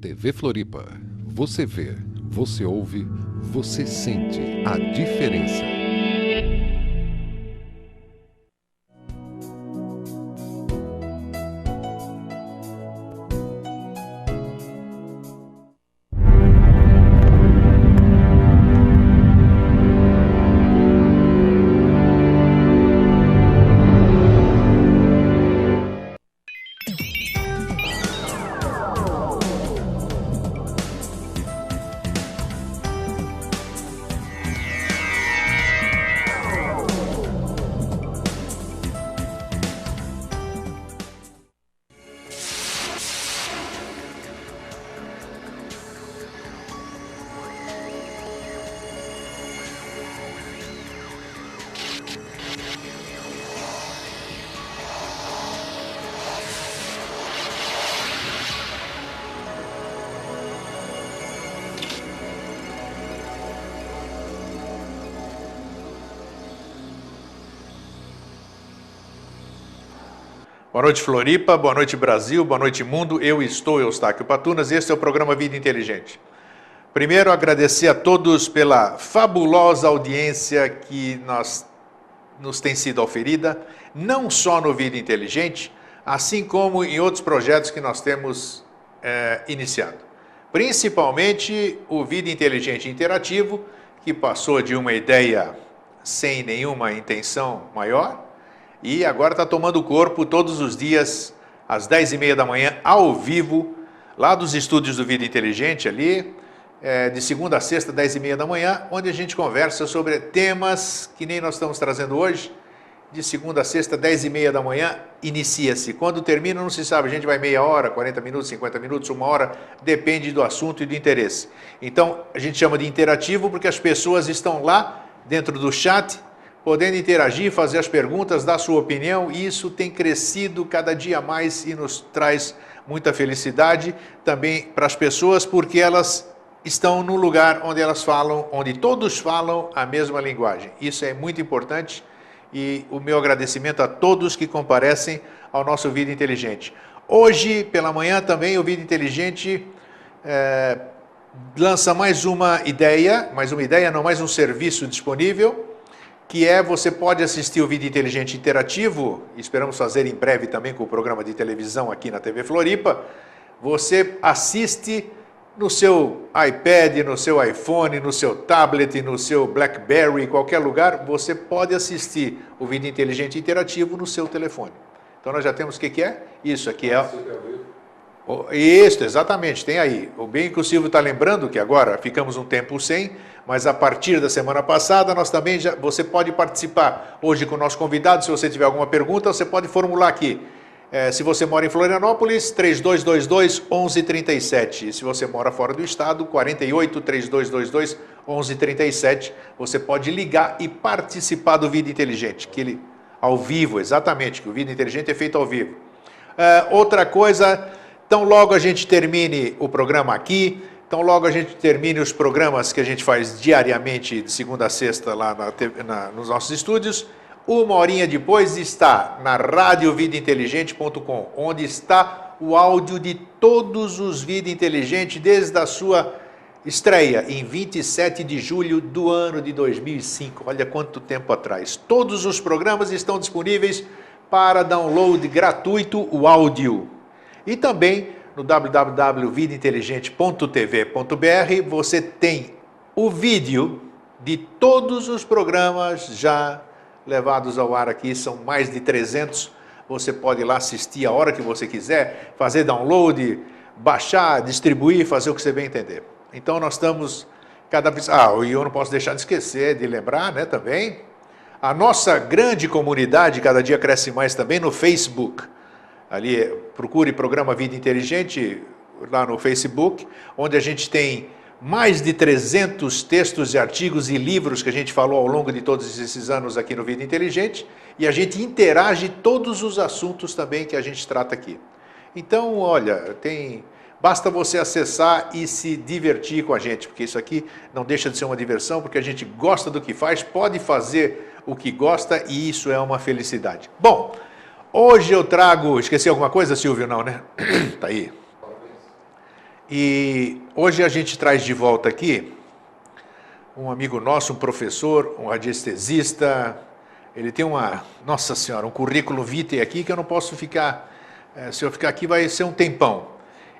TV Floripa. Você vê, você ouve, você sente a diferença. Boa noite, Floripa, boa noite, Brasil, boa noite, mundo. Eu estou Eustáquio Patunas e este é o programa Vida Inteligente. Primeiro, agradecer a todos pela fabulosa audiência que nos tem sido oferida, não só no Vida Inteligente, assim como em outros projetos que nós temos iniciado. Principalmente o Vida Inteligente Interativo, que passou de uma ideia sem nenhuma intenção maior, e agora está tomando corpo todos os dias, às 10h30 da manhã, ao vivo, lá dos estúdios do Vida Inteligente, ali, de segunda a sexta, 10h30 da manhã, onde a gente conversa sobre temas que nem nós estamos trazendo hoje. De segunda a sexta, 10h30 da manhã, inicia-se. Quando termina, não se sabe, a gente vai meia hora, 40 minutos, 50 minutos, uma hora, depende do assunto e do interesse. Então, a gente chama de interativo porque as pessoas estão lá, dentro do chat, podendo interagir, fazer as perguntas, dar sua opinião, e isso tem crescido cada dia mais e nos traz muita felicidade também para as pessoas, porque elas estão no lugar onde elas falam, onde todos falam a mesma linguagem. Isso é muito importante e o meu agradecimento a todos que comparecem ao nosso Vida Inteligente. Hoje, pela manhã, também o Vida Inteligente lança mais um serviço disponível, que você pode assistir o Vida Inteligente Interativo, esperamos fazer em breve também com o programa de televisão aqui na TV Floripa. Você assiste no seu iPad, no seu iPhone, no seu tablet, no seu BlackBerry, qualquer lugar, você pode assistir o Vida Inteligente Interativo no seu telefone. Então nós já temos o que é? Isso aqui é... Isso, exatamente, tem aí. O bem que o Silvio está lembrando, que agora ficamos um tempo sem, mas a partir da semana passada, nós também você pode participar hoje com o nosso convidado. Se você tiver alguma pergunta, você pode formular aqui. Se você mora em Florianópolis, 3222-1137. Se você mora fora do estado, 48-3222-1137. Você pode ligar e participar do Vida Inteligente, que ele ao vivo, exatamente, que o Vida Inteligente é feito ao vivo. Outra coisa... Então, logo a gente termine o programa aqui, então logo a gente termine os programas que a gente faz diariamente, de segunda a sexta, lá nos nossos estúdios, uma horinha depois está na radiovidainteligente.com, onde está o áudio de todos os Vida Inteligente, desde a sua estreia, em 27 de julho do ano de 2005. Olha quanto tempo atrás. Todos os programas estão disponíveis para download gratuito, o áudio. E também no www.vidainteligente.tv.br você tem o vídeo de todos os programas já levados ao ar aqui, são mais de 300. Você pode ir lá assistir a hora que você quiser, fazer download, baixar, distribuir, fazer o que você bem entender. Então nós estamos cada vez... e eu não posso deixar de esquecer, de lembrar, né, também, a nossa grande comunidade cada dia cresce mais também no Facebook. Ali, procure Programa Vida Inteligente lá no Facebook, onde a gente tem mais de 300 textos e artigos e livros que a gente falou ao longo de todos esses anos aqui no Vida Inteligente, e a gente interage todos os assuntos também que a gente trata aqui. Então, olha, basta você acessar e se divertir com a gente, porque isso aqui não deixa de ser uma diversão, porque a gente gosta do que faz, pode fazer o que gosta e isso é uma felicidade. Bom, hoje eu trago... Esqueci alguma coisa, Silvio? Não, né? Tá aí. E hoje a gente traz de volta aqui um amigo nosso, um professor, um radiestesista. Ele tem nossa senhora, um currículo vitae aqui que eu não posso ficar, se eu ficar aqui vai ser um tempão.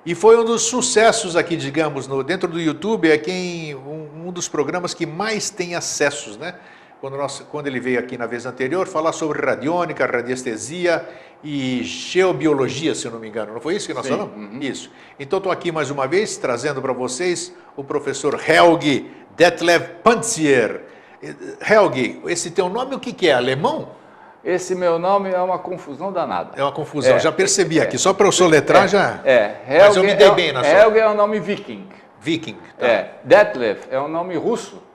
E foi um dos sucessos aqui, digamos, dentro do YouTube, um dos programas que mais tem acessos, né? Quando ele veio aqui na vez anterior, falar sobre radiônica, radiestesia e geobiologia, se eu não me engano. Não foi isso que nós falamos? Uhum. Isso. Então, estou aqui mais uma vez, trazendo para vocês o professor Helgi Detlev Pantsier. Helgi, esse teu nome o que é? Alemão? Esse meu nome é uma confusão danada. É uma confusão, já percebi aqui. Só para eu soletrar já... Helgi, mas eu me dei bem na sua... Helgi é um nome viking. Viking, tá. Detlev é um nome russo.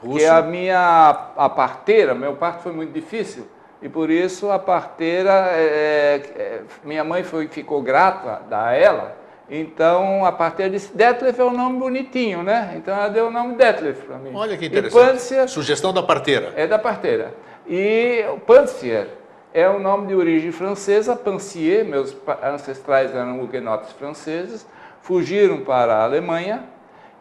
Que a parteira, meu parto foi muito difícil, e por isso a parteira, minha mãe ficou grata a ela, então a parteira disse, Detlev é um nome bonitinho, né? Então ela deu o nome Detlev para mim. Olha que interessante. E Pantsier, sugestão da parteira. É da parteira. E o Pantsier é um nome de origem francesa, Pansier, meus ancestrais eram huguenotes franceses, fugiram para a Alemanha,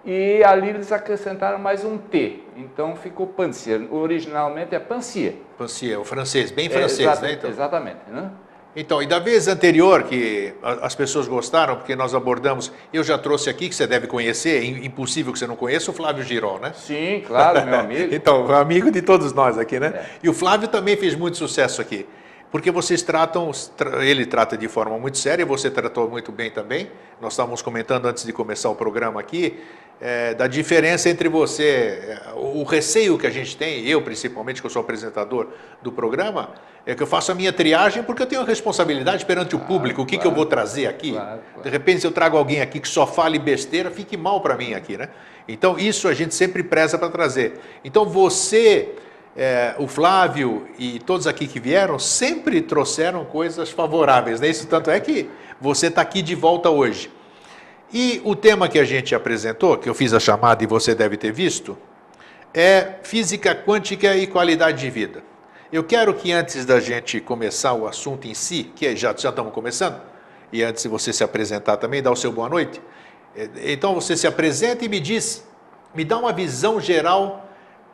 e ali eles acrescentaram mais um T, então ficou Pantsier. Originalmente é Pansier. Pansier, o francês, bem francês, né? Então. Exatamente. Né? Então, e da vez anterior que as pessoas gostaram, porque nós abordamos, eu já trouxe aqui, que você deve conhecer, impossível que você não conheça, o Flávio Girol, né? Sim, claro, meu amigo. Então, amigo de todos nós aqui, né? E o Flávio também fez muito sucesso aqui. Porque vocês tratam, ele trata de forma muito séria, você tratou muito bem também. Nós estávamos comentando antes de começar o programa aqui, da diferença entre você, o receio que a gente tem, eu principalmente, que eu sou apresentador do programa, é que eu faço a minha triagem porque eu tenho a responsabilidade perante o público, o que eu vou trazer aqui. De repente, se eu trago alguém aqui que só fale besteira, fique mal para mim aqui, né? Então, isso a gente sempre preza para trazer. Então, você... o Flávio e todos aqui que vieram sempre trouxeram coisas favoráveis, né? Isso tanto é que você está aqui de volta hoje. E o tema que a gente apresentou, que eu fiz a chamada e você deve ter visto, é física quântica e qualidade de vida. Eu quero que antes da gente começar o assunto em si, que já estamos começando, e antes de você se apresentar também, dar o seu boa noite, então você se apresenta e me dá uma visão geral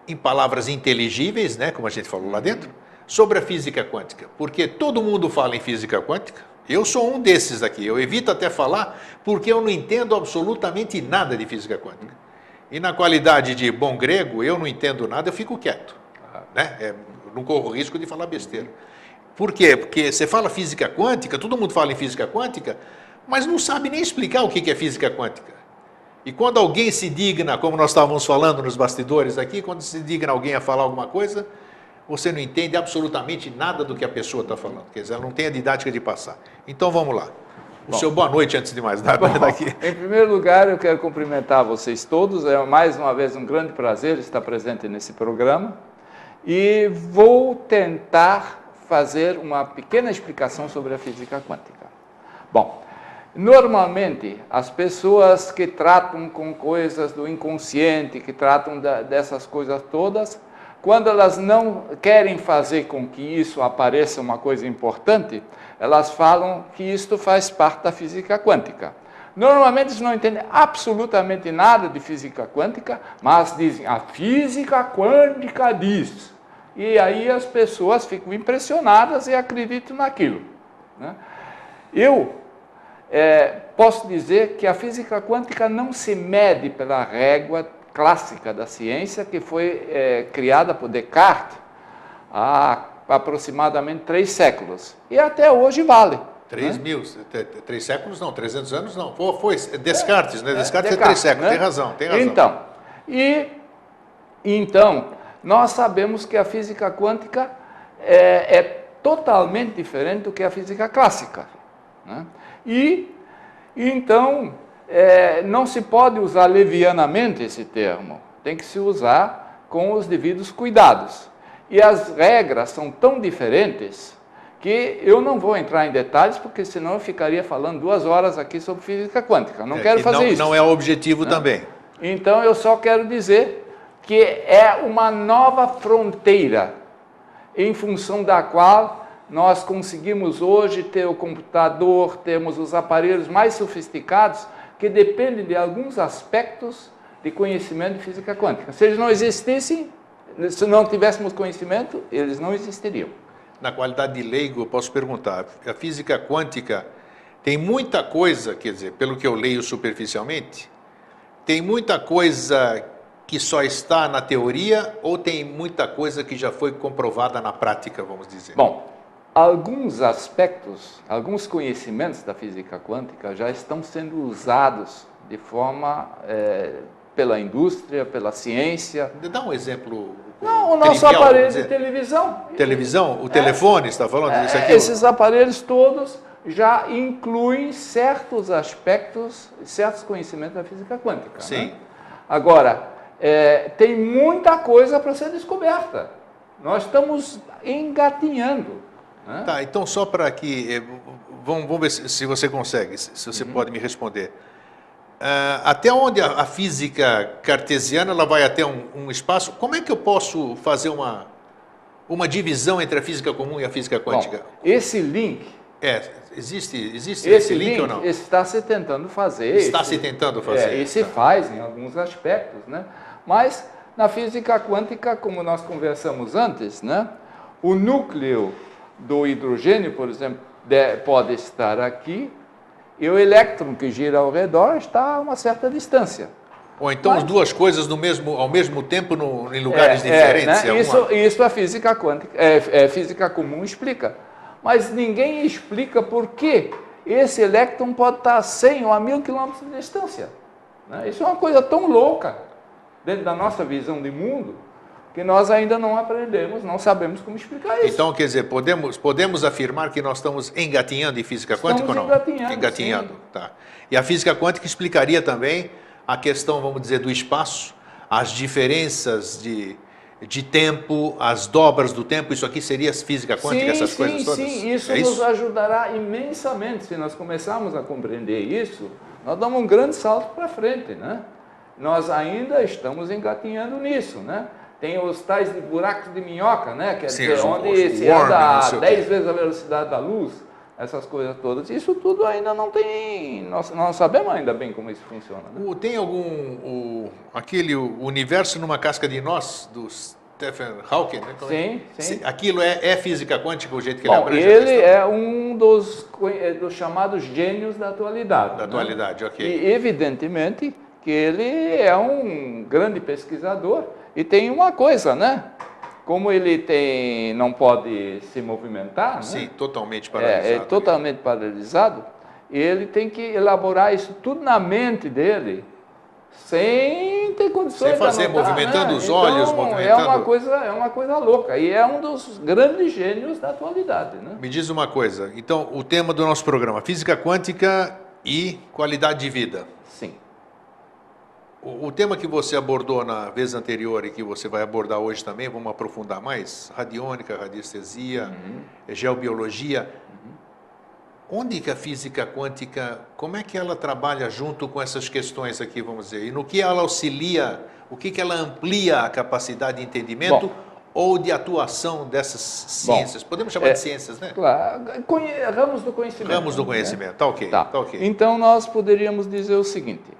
em palavras inteligíveis, né, como a gente falou lá dentro, sobre a física quântica. Porque todo mundo fala em física quântica. Eu sou um desses aqui. Eu evito até falar porque eu não entendo absolutamente nada de física quântica. E na qualidade de bom grego, eu não entendo nada, eu fico quieto. Né? Não corro risco de falar besteira. Por quê? Porque você fala física quântica, todo mundo fala em física quântica, mas não sabe nem explicar o que é física quântica. E quando alguém se digna, como nós estávamos falando nos bastidores aqui, quando se digna alguém a falar alguma coisa, você não entende absolutamente nada do que a pessoa está falando. Quer dizer, ela não tem a didática de passar. Então vamos lá. Seu boa noite antes de mais nada. Em primeiro lugar, eu quero cumprimentar vocês todos. É mais uma vez um grande prazer estar presente nesse programa. E vou tentar fazer uma pequena explicação sobre a física quântica. Bom, normalmente, as pessoas que tratam com coisas do inconsciente, que tratam dessas coisas todas, quando elas não querem fazer com que isso apareça uma coisa importante, elas falam que isto faz parte da física quântica. Normalmente eles não entendem absolutamente nada de física quântica, mas dizem, a física quântica diz. E aí as pessoas ficam impressionadas e acreditam naquilo. Né? Eu posso dizer que a física quântica não se mede pela régua clássica da ciência que foi criada por Descartes há aproximadamente 3 séculos. E até hoje vale. 3 séculos não, 300 anos não. Foi Descartes, né? Descartes é 3 séculos, né? Tem razão. Então, nós sabemos que a física quântica é totalmente diferente do que a física clássica. Né? E, então, não se pode usar levianamente esse termo, tem que se usar com os devidos cuidados. E as regras são tão diferentes que eu não vou entrar em detalhes, porque senão eu ficaria falando 2 horas aqui sobre física quântica. Não quero fazer isso. Não é o objetivo também. Então, eu só quero dizer que é uma nova fronteira, em função da qual nós conseguimos hoje ter o computador, temos os aparelhos mais sofisticados, que dependem de alguns aspectos de conhecimento de física quântica. Se eles não existissem, se não tivéssemos conhecimento, eles não existiriam. Na qualidade de leigo, eu posso perguntar, a física quântica tem muita coisa, quer dizer, pelo que eu leio superficialmente, tem muita coisa que só está na teoria ou tem muita coisa que já foi comprovada na prática, vamos dizer? Bom, alguns aspectos, alguns conhecimentos da física quântica já estão sendo usados de forma pela indústria, pela ciência. Dá um exemplo. Não, o nosso trivial, aparelho de televisão. Televisão? O telefone, está falando disso aqui? Esses aparelhos todos já incluem certos aspectos, certos conhecimentos da física quântica. Sim. Né? Agora, tem muita coisa para ser descoberta. Nós estamos engatinhando. Né? Tá, então só para que... Vamos ver se você consegue, se você pode me responder. Até onde a física cartesiana ela vai até um espaço, como é que eu posso fazer uma divisão entre a física comum e a física quântica? Bom, esse link... Existe esse link ou não? Está se tentando fazer. Está se tentando fazer. E se faz em alguns aspectos, né? Mas na física quântica, como nós conversamos antes, né? O núcleo do hidrogênio, por exemplo, pode estar aqui, e o elétron que gira ao redor está a uma certa distância. Ou então as duas coisas ao mesmo tempo em lugares diferentes. Né? Isso a física quântica, física comum explica. Mas ninguém explica por que esse elétron pode estar a 100 ou a 1000 quilômetros de distância. Né? Isso é uma coisa tão louca, dentro da nossa visão de mundo, que nós ainda não aprendemos, não sabemos como explicar isso. Então, quer dizer, podemos afirmar que nós estamos engatinhando em física quântica ou não? Engatinhando, tá. E a física quântica explicaria também a questão, vamos dizer, do espaço, as diferenças de tempo, as dobras do tempo, isso aqui seria física quântica, essas coisas todas? Sim, isso nos ajudará imensamente. Se nós começarmos a compreender isso, nós damos um grande salto para frente, né? Nós ainda estamos engatinhando nisso, né? Tem os tais de buracos de minhoca, né? Quer dizer, onde se anda a 10 vezes a velocidade da luz, essas coisas todas. Isso tudo ainda não tem... Nós não sabemos ainda bem como isso funciona. Né? Tem aquele universo numa casca de nós, do Stephen Hawking, né? Sim. Aquilo é física quântica, o jeito que ele Bom, abrange ele é um dos chamados gênios da atualidade. Da atualidade, ok. E evidentemente que ele é um grande pesquisador e tem uma coisa, né? Como ele não pode se movimentar, sim, né? totalmente paralisado. É totalmente paralisado, ele tem que elaborar isso tudo na mente dele, sem ter condições de fazer, anotar, movimentando né? os olhos, movimentando... É uma coisa louca, e é um dos grandes gênios da atualidade, né? Me diz uma coisa, então, o tema do nosso programa, física quântica e qualidade de vida. Sim. O tema que você abordou na vez anterior e que você vai abordar hoje também, vamos aprofundar mais, radiônica, radiestesia, geobiologia. Onde que a física quântica, como é que ela trabalha junto com essas questões aqui, vamos dizer? E no que ela auxilia, o que ela amplia a capacidade de entendimento ou de atuação dessas ciências? Podemos chamar de ciências, né? Claro, ramos do conhecimento. Ramos do conhecimento, tá ok. Então nós poderíamos dizer o seguinte...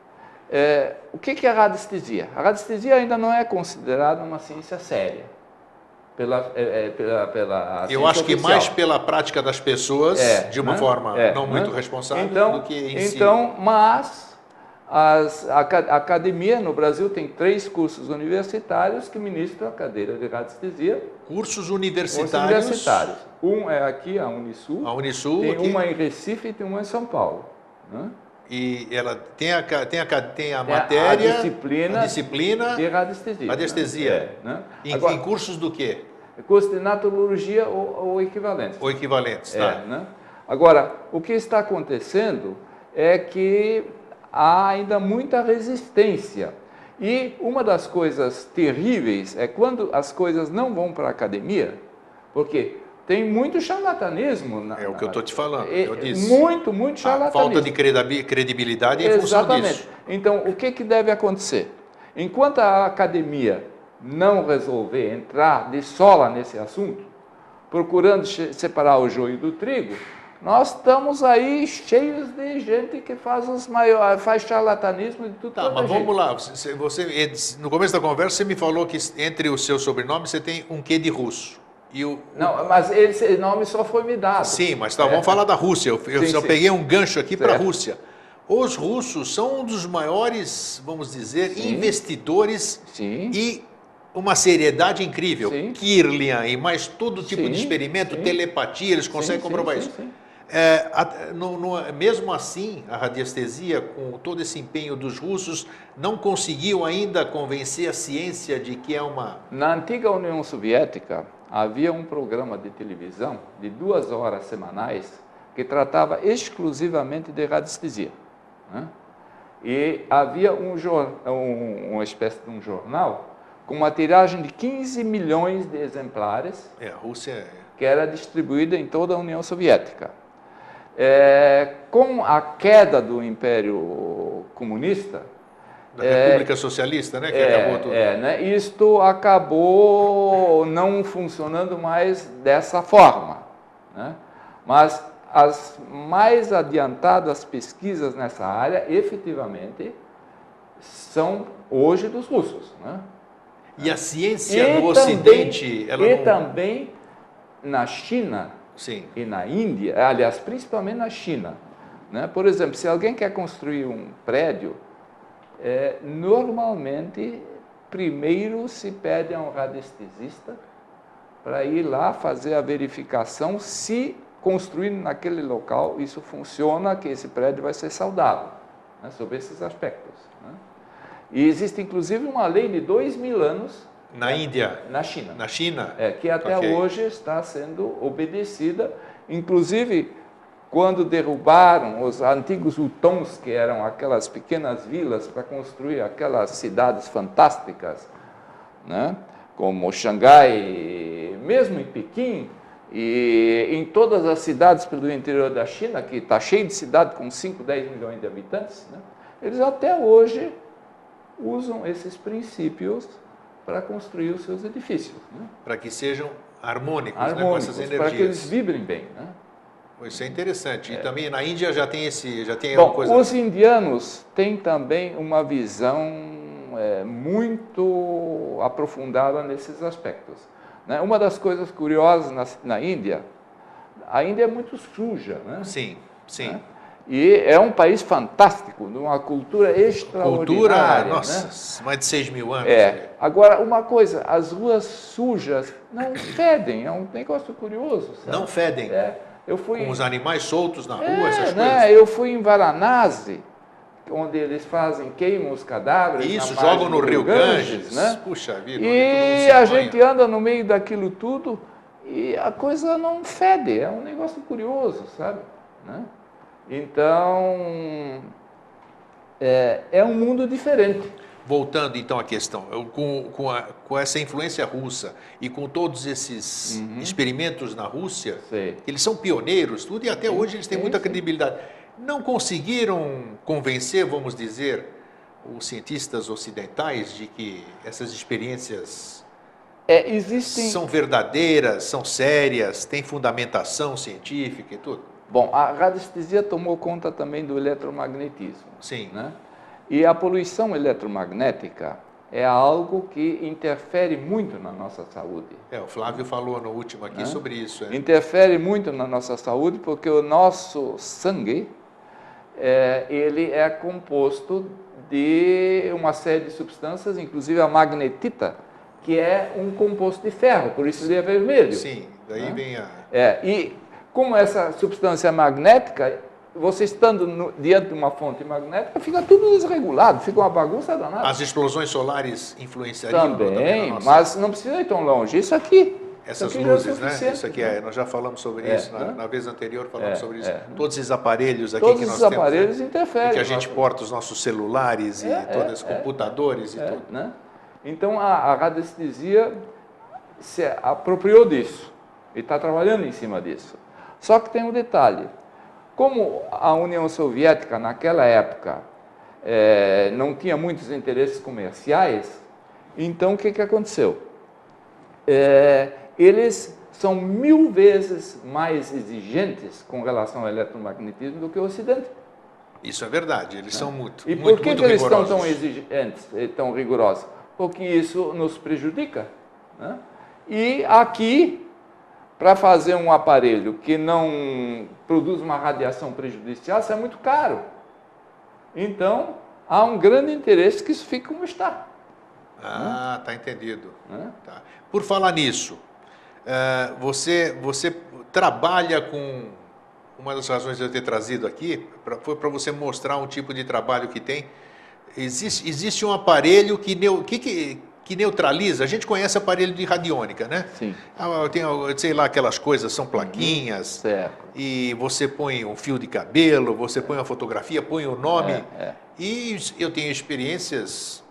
o que é a radiestesia? A radiestesia ainda não é considerada uma ciência séria pela eu acho que oficial. mais pela prática das pessoas, de uma forma não muito responsável, do que em si. Mas a academia no Brasil tem 3 cursos universitários que ministram a cadeira de radiestesia. Cursos universitários. Um é aqui, a Unisul. Tem aqui. uma em Recife e tem uma em São Paulo. Né? E ela tem a matéria, a disciplina de radiestesia. Né? Em cursos do quê? Curso de naturologia ou equivalentes. Ou equivalentes, tá. Né? Agora, o que está acontecendo é que há ainda muita resistência. E uma das coisas terríveis é quando as coisas não vão para a academia, porque tem muito charlatanismo. É o que eu estou te falando, eu disse. Muito charlatanismo. A falta de credibilidade em função disso. Então, o que deve acontecer? Enquanto a academia não resolver entrar de sola nesse assunto, procurando separar o joio do trigo, Nós estamos aí cheios de gente que faz charlatanismo de tudo. Tá, mas vamos lá. No começo da conversa, você me falou que entre o seu sobrenome você tem um quê de russo. Não, mas esse nome só foi me dado. Sim, mas tá, vamos falar da Rússia. Eu só peguei um gancho aqui para a Certo. Rússia. Os russos são um dos maiores, vamos dizer, Sim. investidores Sim. e uma seriedade incrível. Sim. Kirlian e mais todo tipo Sim, de experimento, sim. telepatia, eles conseguem Sim, comprovar sim, isso. sim, sim. Mesmo assim, a radiestesia, com todo esse empenho dos russos, não conseguiu ainda convencer a ciência de que é uma... Na antiga União Soviética, havia um programa de televisão de 2 horas semanais que tratava exclusivamente de radiestesia, né? E havia uma espécie de um jornal com uma tiragem de 15 milhões de exemplares, a Rússia que era distribuída em toda a União Soviética. Com a queda do Império Comunista, da República Socialista, né? Que acabou tudo. né? Isto acabou não funcionando mais dessa forma, né? Mas as mais adiantadas pesquisas nessa área, efetivamente, são hoje dos russos, né? E a ciência no Ocidente... Também na China, sim, e na Índia, aliás, principalmente na China, né? Por exemplo, se alguém quer construir um prédio, normalmente, primeiro se pede a um radiestesista para ir lá fazer a verificação se construindo naquele local isso funciona, que esse prédio vai ser saudável, né? Sobre esses aspectos, né? E existe, inclusive, uma lei de 2000 anos... Na Índia? Na China. Na China? Que até hoje está sendo obedecida. Inclusive, quando derrubaram os antigos hutons, que eram aquelas pequenas vilas para construir aquelas cidades fantásticas, né? Como Xangai, mesmo em Pequim, e em todas as cidades pelo interior da China, que está cheio de cidade com 5, 10 milhões de habitantes, né? Eles até hoje usam esses princípios para construir os seus edifícios, né? Para que sejam harmônicos, né, com essas energias. Para que eles vibrem bem, né? Isso é interessante. E também na Índia já tem Bom, coisa... os indianos têm também uma visão muito aprofundada nesses aspectos, né? Uma das coisas curiosas na Índia, a Índia é muito suja, né? Sim, sim. Né? E é um país fantástico, de uma cultura extraordinária. Cultura, nossa, né? Mais de 6 mil anos. Agora, uma coisa, as ruas sujas não fedem, é um negócio curioso, sabe? Não fedem? Eu fui... Com os animais soltos na rua, essas né? coisas? Eu fui em Varanasi, onde eles queimam os cadáveres. Isso, na margem jogam no do Rio Ganges, né? Puxa vida. E a gente anda no meio daquilo tudo e a coisa não fede, é um negócio curioso, sabe? Né? Então, é um mundo diferente. Voltando então à questão, com essa influência russa e com todos esses experimentos na Rússia, eles são pioneiros, tudo, e até hoje eles têm muita credibilidade. Não conseguiram convencer, vamos dizer, os cientistas ocidentais de que essas experiências são verdadeiras, são sérias, têm fundamentação científica e tudo? Bom, a radiestesia tomou conta também do eletromagnetismo. Sim. Né? E a poluição eletromagnética é algo que interfere muito na nossa saúde. O Flávio falou no último aqui sobre isso. Interfere muito na nossa saúde porque o nosso sangue, ele é composto de uma série de substâncias, inclusive a magnetita, que é um composto de ferro, por isso ele é vermelho. Sim, daí vem a... E como essa substância magnética, você estando diante de uma fonte magnética, fica tudo desregulado, fica uma bagunça danada. As explosões solares influenciariam também, mas não precisa ir tão longe. Isso aqui... Essas isso aqui luzes, né? Isso aqui nós já falamos sobre isso, na vez anterior falamos sobre isso. Todos esses aparelhos aqui todos que nós os temos, aparelhos interferem. e que a gente porta os nossos celulares e todos os computadores e tudo. Né? Então a radiestesia se apropriou disso e está trabalhando em cima disso. Só que tem um detalhe. Como a União Soviética, naquela época, não tinha muitos interesses comerciais, então o que aconteceu? Eles são 1000 vezes mais exigentes com relação ao eletromagnetismo do que o Ocidente. Isso é verdade, eles são muito, E muito, por que, muito que eles estão rigorosos. tão exigentes, tão rigorosos? Porque isso nos prejudica. Né? E aqui, para fazer um aparelho que não produz uma radiação prejudicial, isso é muito caro. Então, há um grande interesse que isso fique como está. Ah, tá entendido. Né? Tá. Por falar nisso, você trabalha com... Uma das razões de eu ter trazido aqui foi para você mostrar um tipo de trabalho que tem. Existe um aparelho que neutraliza. A gente conhece aparelho de radiônica, né? Sim. Tem, sei lá, aquelas coisas, são plaquinhas. Certo. E você põe um fio de cabelo, você põe uma fotografia, põe o nome. E eu tenho experiências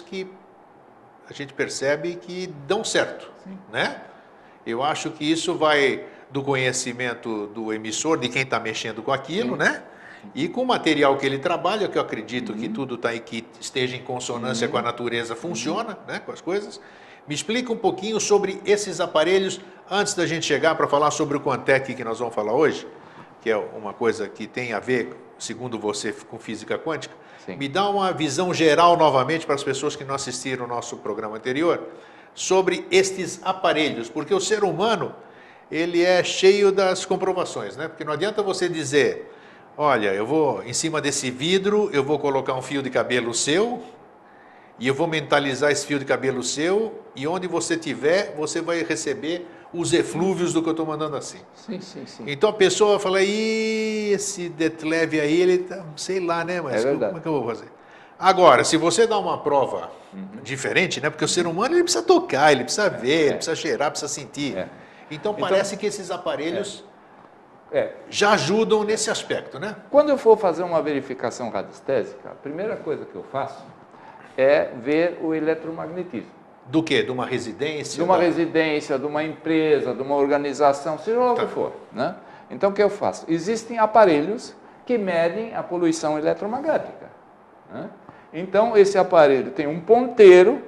que a gente percebe que dão certo, né? Eu acho que isso vai do conhecimento do emissor, de quem está mexendo com aquilo, né? E com o material que ele trabalha, que eu acredito que tudo está aí, que esteja em consonância com a natureza, funciona, né? Com as coisas. Me explica um pouquinho sobre esses aparelhos, antes da gente chegar para falar sobre o Quantec que nós vamos falar hoje, que é uma coisa que tem a ver, segundo você, com física quântica. Sim. Me dá uma visão geral novamente para as pessoas que não assistiram o nosso programa anterior, sobre estes aparelhos, porque o ser humano, ele é cheio das comprovações, né? Porque não adianta você dizer, olha, eu vou, em cima desse vidro, eu vou colocar um fio de cabelo seu, e eu vou mentalizar esse fio de cabelo seu, e onde você estiver, você vai receber os eflúvios do que eu estou mandando assim. Sim, sim, sim. Então a pessoa fala, esse Detlev aí, ele tá, sei lá, né? Mas como é que eu vou fazer? Agora, se você dá uma prova diferente, né? Porque o ser humano, ele precisa tocar, ele precisa ver, ele precisa cheirar, precisa sentir. Então parece que esses aparelhos já ajudam nesse aspecto, né? Quando eu for fazer uma verificação radiestésica, a primeira coisa que eu faço é ver o eletromagnetismo. Do quê? De uma residência? De uma residência, de uma empresa, de uma organização, seja lá o que for. Né? Então o que eu faço? Existem aparelhos que medem a poluição eletromagnética. Né? Então esse aparelho tem um ponteiro.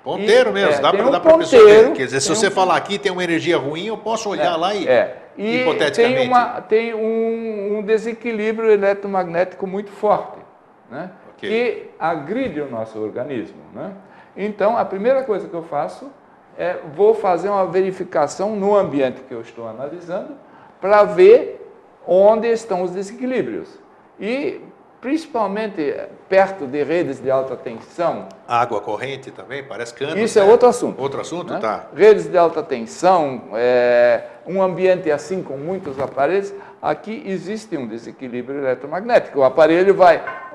Ponteiro mesmo, dá para a pessoa ver. Quer dizer, se você falar aqui tem uma energia ruim, eu posso olhar lá e hipoteticamente... tem um desequilíbrio eletromagnético muito forte, né? Que agride o nosso organismo. Né? Então, a primeira coisa que eu faço é vou fazer uma verificação no ambiente que eu estou analisando para ver onde estão os desequilíbrios. E principalmente perto de redes de alta tensão. Água corrente também, parece canos. Isso é outro assunto. Outro assunto, né? Tá. Redes de alta tensão, um ambiente assim com muitos aparelhos, aqui existe um desequilíbrio eletromagnético.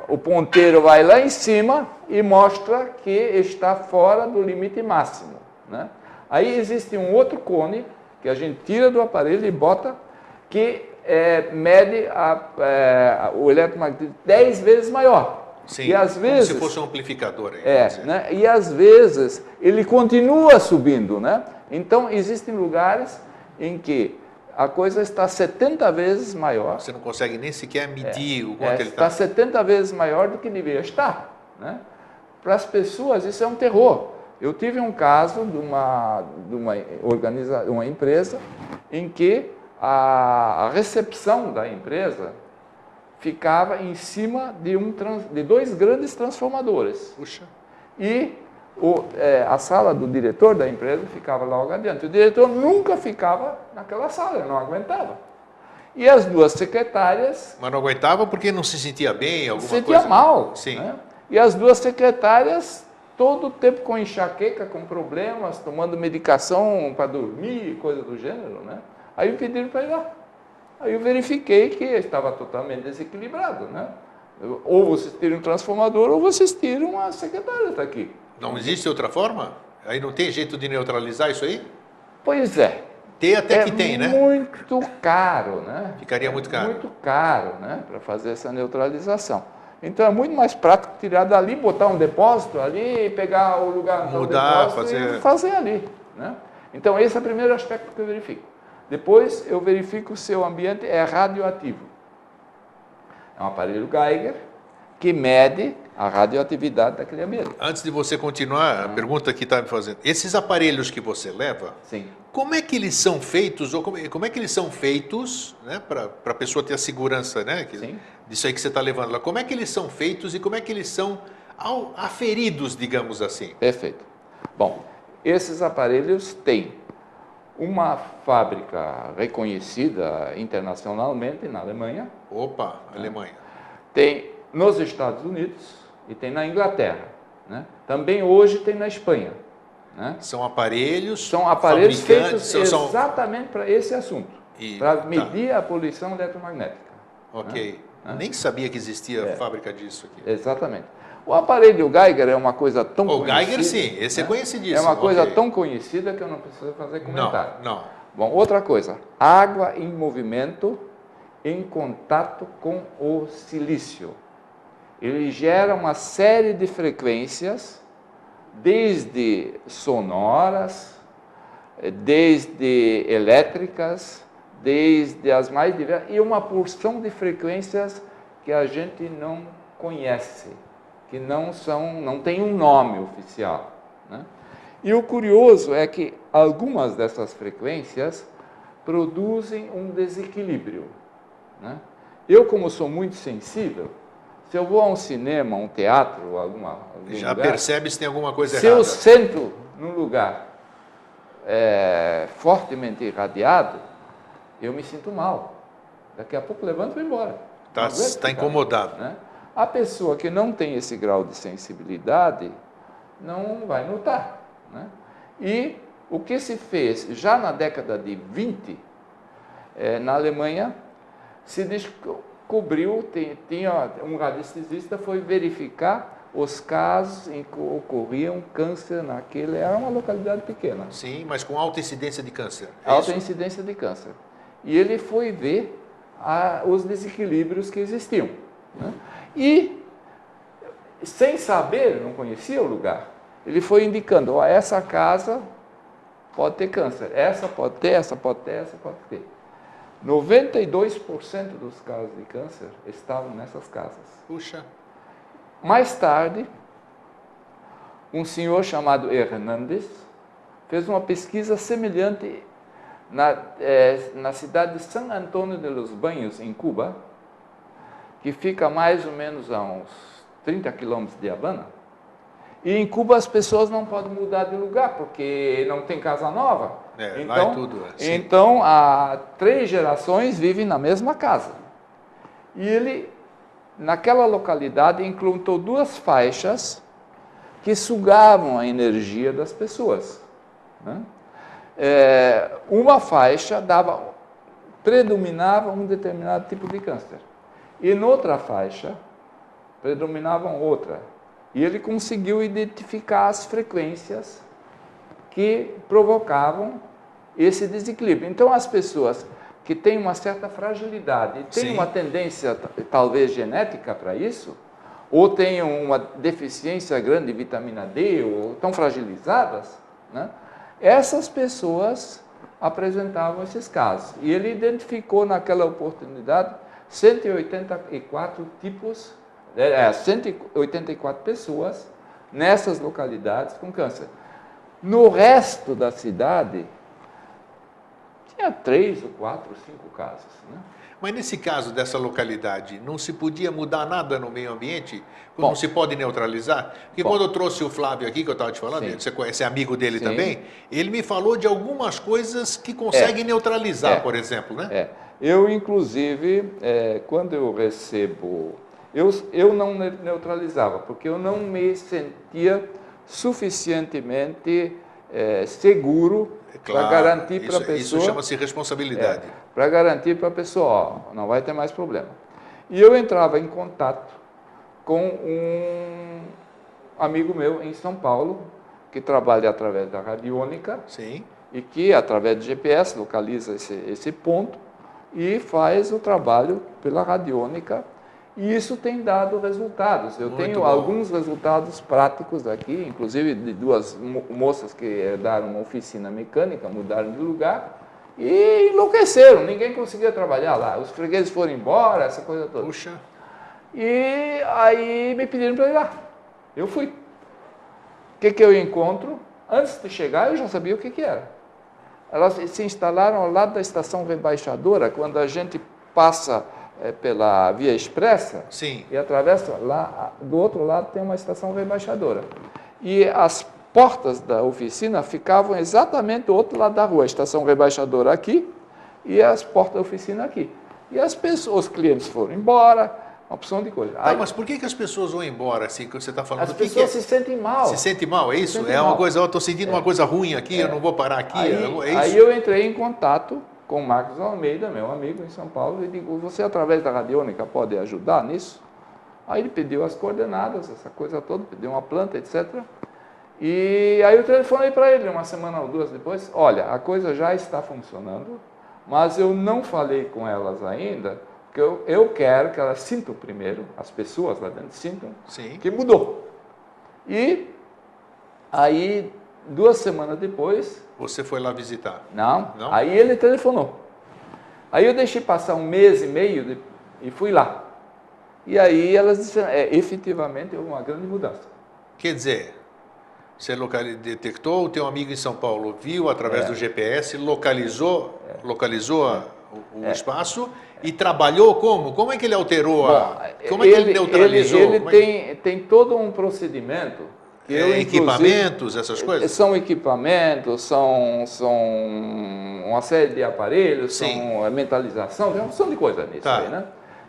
O ponteiro vai lá em cima e mostra que está fora do limite máximo. Né? Aí existe um outro cone que a gente tira do aparelho e bota, que mede o eletromagnetismo 10 vezes maior. Sim, e às vezes, como se fosse um amplificador. Aí, né? E às vezes ele continua subindo. Né? Então existem lugares em que a coisa está 70 vezes maior. Você não consegue nem sequer medir o quanto ele está. Está 70 vezes maior do que deveria estar. Né? Para as pessoas isso é um terror. Eu tive um caso de uma empresa em que a recepção da empresa ficava em cima de 2 grandes transformadores. Puxa. E a sala do diretor da empresa ficava logo adiante. O diretor nunca ficava naquela sala, não aguentava. E as 2 secretárias... Mas não aguentava porque não se sentia bem, alguma coisa? Se sentia sentia mal. Sim. Né? E as 2 secretárias, todo o tempo com enxaqueca, com problemas, tomando medicação para dormir, coisa do gênero. Né? Aí me pediram para ir lá. Aí eu verifiquei que estava totalmente desequilibrado. Né? Ou vocês tiram um transformador, ou vocês tiram a secretária daqui. Não existe outra forma? Aí não tem jeito de neutralizar isso aí? Pois é. Tem até que tem, né? É muito caro, né? Ficaria muito caro. Muito caro, né? Para fazer essa neutralização. Então é muito mais prático tirar dali, botar um depósito ali, pegar o lugar do depósito e fazer ali. Né? Então esse é o primeiro aspecto que eu verifico. Depois eu verifico se o ambiente é radioativo. É um aparelho Geiger que mede a radioatividade daquele ambiente. Antes de você continuar, a pergunta que está me fazendo. Esses aparelhos que você leva, Sim. como é que eles são feitos, ou como é que eles são feitos, né, para a pessoa ter a segurança, né, Sim. disso aí que você está levando lá? Como é que eles são feitos e como é que eles são aferidos, digamos assim? Perfeito. Bom, esses aparelhos têm uma fábrica reconhecida internacionalmente na Alemanha, Opa, Alemanha. tem nos Estados Unidos e tem na Inglaterra, né? Também hoje tem na Espanha, né? São aparelhos feitos são exatamente para esse assunto, para medir a poluição eletromagnética. Ok. Né? Nem sabia que existia fábrica disso aqui. Exatamente. O aparelho Geiger é uma coisa tão conhecida. O Geiger, sim, esse é conhecidíssimo. É uma coisa tão conhecida que eu não preciso fazer comentário. Não. Bom, outra coisa. Água em movimento em contato com o silício. Ele gera uma série de frequências, desde sonoras, desde elétricas, desde as mais diversas, e uma porção de frequências que a gente não conhece, que não tem um nome oficial, né? E o curioso é que algumas dessas frequências produzem um desequilíbrio, né? Eu, como sou muito sensível, se eu vou a um cinema, um teatro, algum Já lugar, percebe se tem alguma coisa se errada. eu sento num lugar fortemente irradiado, eu me sinto mal. Daqui a pouco levanto e vou embora. Está incomodado. Né? A pessoa que não tem esse grau de sensibilidade não vai notar. Né? E o que se fez já na década de 20, na Alemanha, se descobriu, tinha um radiestesista, foi verificar os casos em que ocorria um câncer naquele, era uma localidade pequena. Sim, mas com alta incidência de câncer. Alta incidência de câncer. E ele foi ver os desequilíbrios que existiam. Né? E, sem saber, não conhecia o lugar, ele foi indicando, essa casa pode ter câncer, essa pode ter, essa pode ter, essa pode ter. 92% dos casos de câncer estavam nessas casas. Puxa. Mais tarde, um senhor chamado Hernández fez uma pesquisa semelhante na cidade de San Antônio de los Baños, em Cuba, que fica mais ou menos a uns 30 quilômetros de Havana. E em Cuba as pessoas não podem mudar de lugar, porque não tem casa nova. Lá é tudo. Então, há 3 gerações vivem na mesma casa. E ele, naquela localidade, implantou 2 faixas que sugavam a energia das pessoas. Né? Uma faixa predominava um determinado tipo de câncer. E noutra faixa, predominavam outra. E ele conseguiu identificar as frequências que provocavam esse desequilíbrio. Então, as pessoas que têm uma certa fragilidade e têm uma tendência, talvez, genética para isso, ou têm uma deficiência grande de vitamina D, ou estão fragilizadas, né? Essas pessoas apresentavam esses casos. E ele identificou naquela oportunidade 184 tipos, 184 pessoas nessas localidades com câncer. No resto da cidade, tinha 3 ou 4 ou 5 casos. Né? Mas nesse caso dessa localidade, não se podia mudar nada no meio ambiente? Não se pode neutralizar? Porque quando eu trouxe o Flávio aqui, que eu estava te falando, você conhece, é amigo dele também, ele me falou de algumas coisas que conseguem neutralizar, por exemplo, né? Eu, inclusive, quando eu recebo... Eu não neutralizava, porque eu não me sentia suficientemente seguro para garantir para a pessoa... Isso chama-se responsabilidade. Para garantir para a pessoa, não vai ter mais problema. E eu entrava em contato com um amigo meu em São Paulo, que trabalha através da radiônica, e que, através do GPS, localiza esse ponto e faz o trabalho pela radiônica. E isso tem dado resultados. Eu tenho alguns resultados práticos aqui, inclusive de 2 moças que deram uma oficina mecânica, mudaram de lugar e enlouqueceram. Ninguém conseguia trabalhar lá. Os fregueses foram embora, essa coisa toda. Puxa. E aí me pediram para ir lá. Eu fui. O que eu encontro? Antes de chegar, eu já sabia o que era. Elas se instalaram ao lado da estação rebaixadora, quando a gente passa pela Via Expressa. Sim. E atravessa lá, do outro lado tem uma estação rebaixadora. E as portas da oficina ficavam exatamente do outro lado da rua, a estação rebaixadora aqui e as portas da oficina aqui. E as pessoas, os clientes foram embora, uma opção de coisa. Tá, mas por que as pessoas vão embora assim que você está falando? As pessoas se sentem mal. Se sentem mal, é isso? sentem É uma mal. coisa, eu estou sentindo uma coisa ruim aqui, eu não vou parar aqui, é isso? Aí eu entrei em contato com o Marcos Almeida, meu amigo em São Paulo, e digo, você através da radiônica pode ajudar nisso? Aí ele pediu as coordenadas, essa coisa toda, pediu uma planta, etc. E aí eu telefonei para ele uma semana ou duas depois, olha, a coisa já está funcionando, mas eu não falei com elas ainda, porque eu quero que elas sintam primeiro, as pessoas lá dentro sintam, Sim. que mudou. E aí, 2 semanas depois... Você foi lá visitar? Não. Não? Aí ele telefonou. Aí eu deixei passar 1 mês e meio e fui lá. E aí elas disseram, efetivamente houve uma grande mudança. Quer dizer, você detectou, o teu amigo em São Paulo viu através do GPS, localizou o espaço e trabalhou como? Como é que ele alterou como é que ele neutralizou? Ele tem todo um procedimento que equipamentos, essas coisas? São equipamentos, são uma série de aparelhos, Sim. são mentalização, tem uma opção de coisa nisso Tá. aí, né?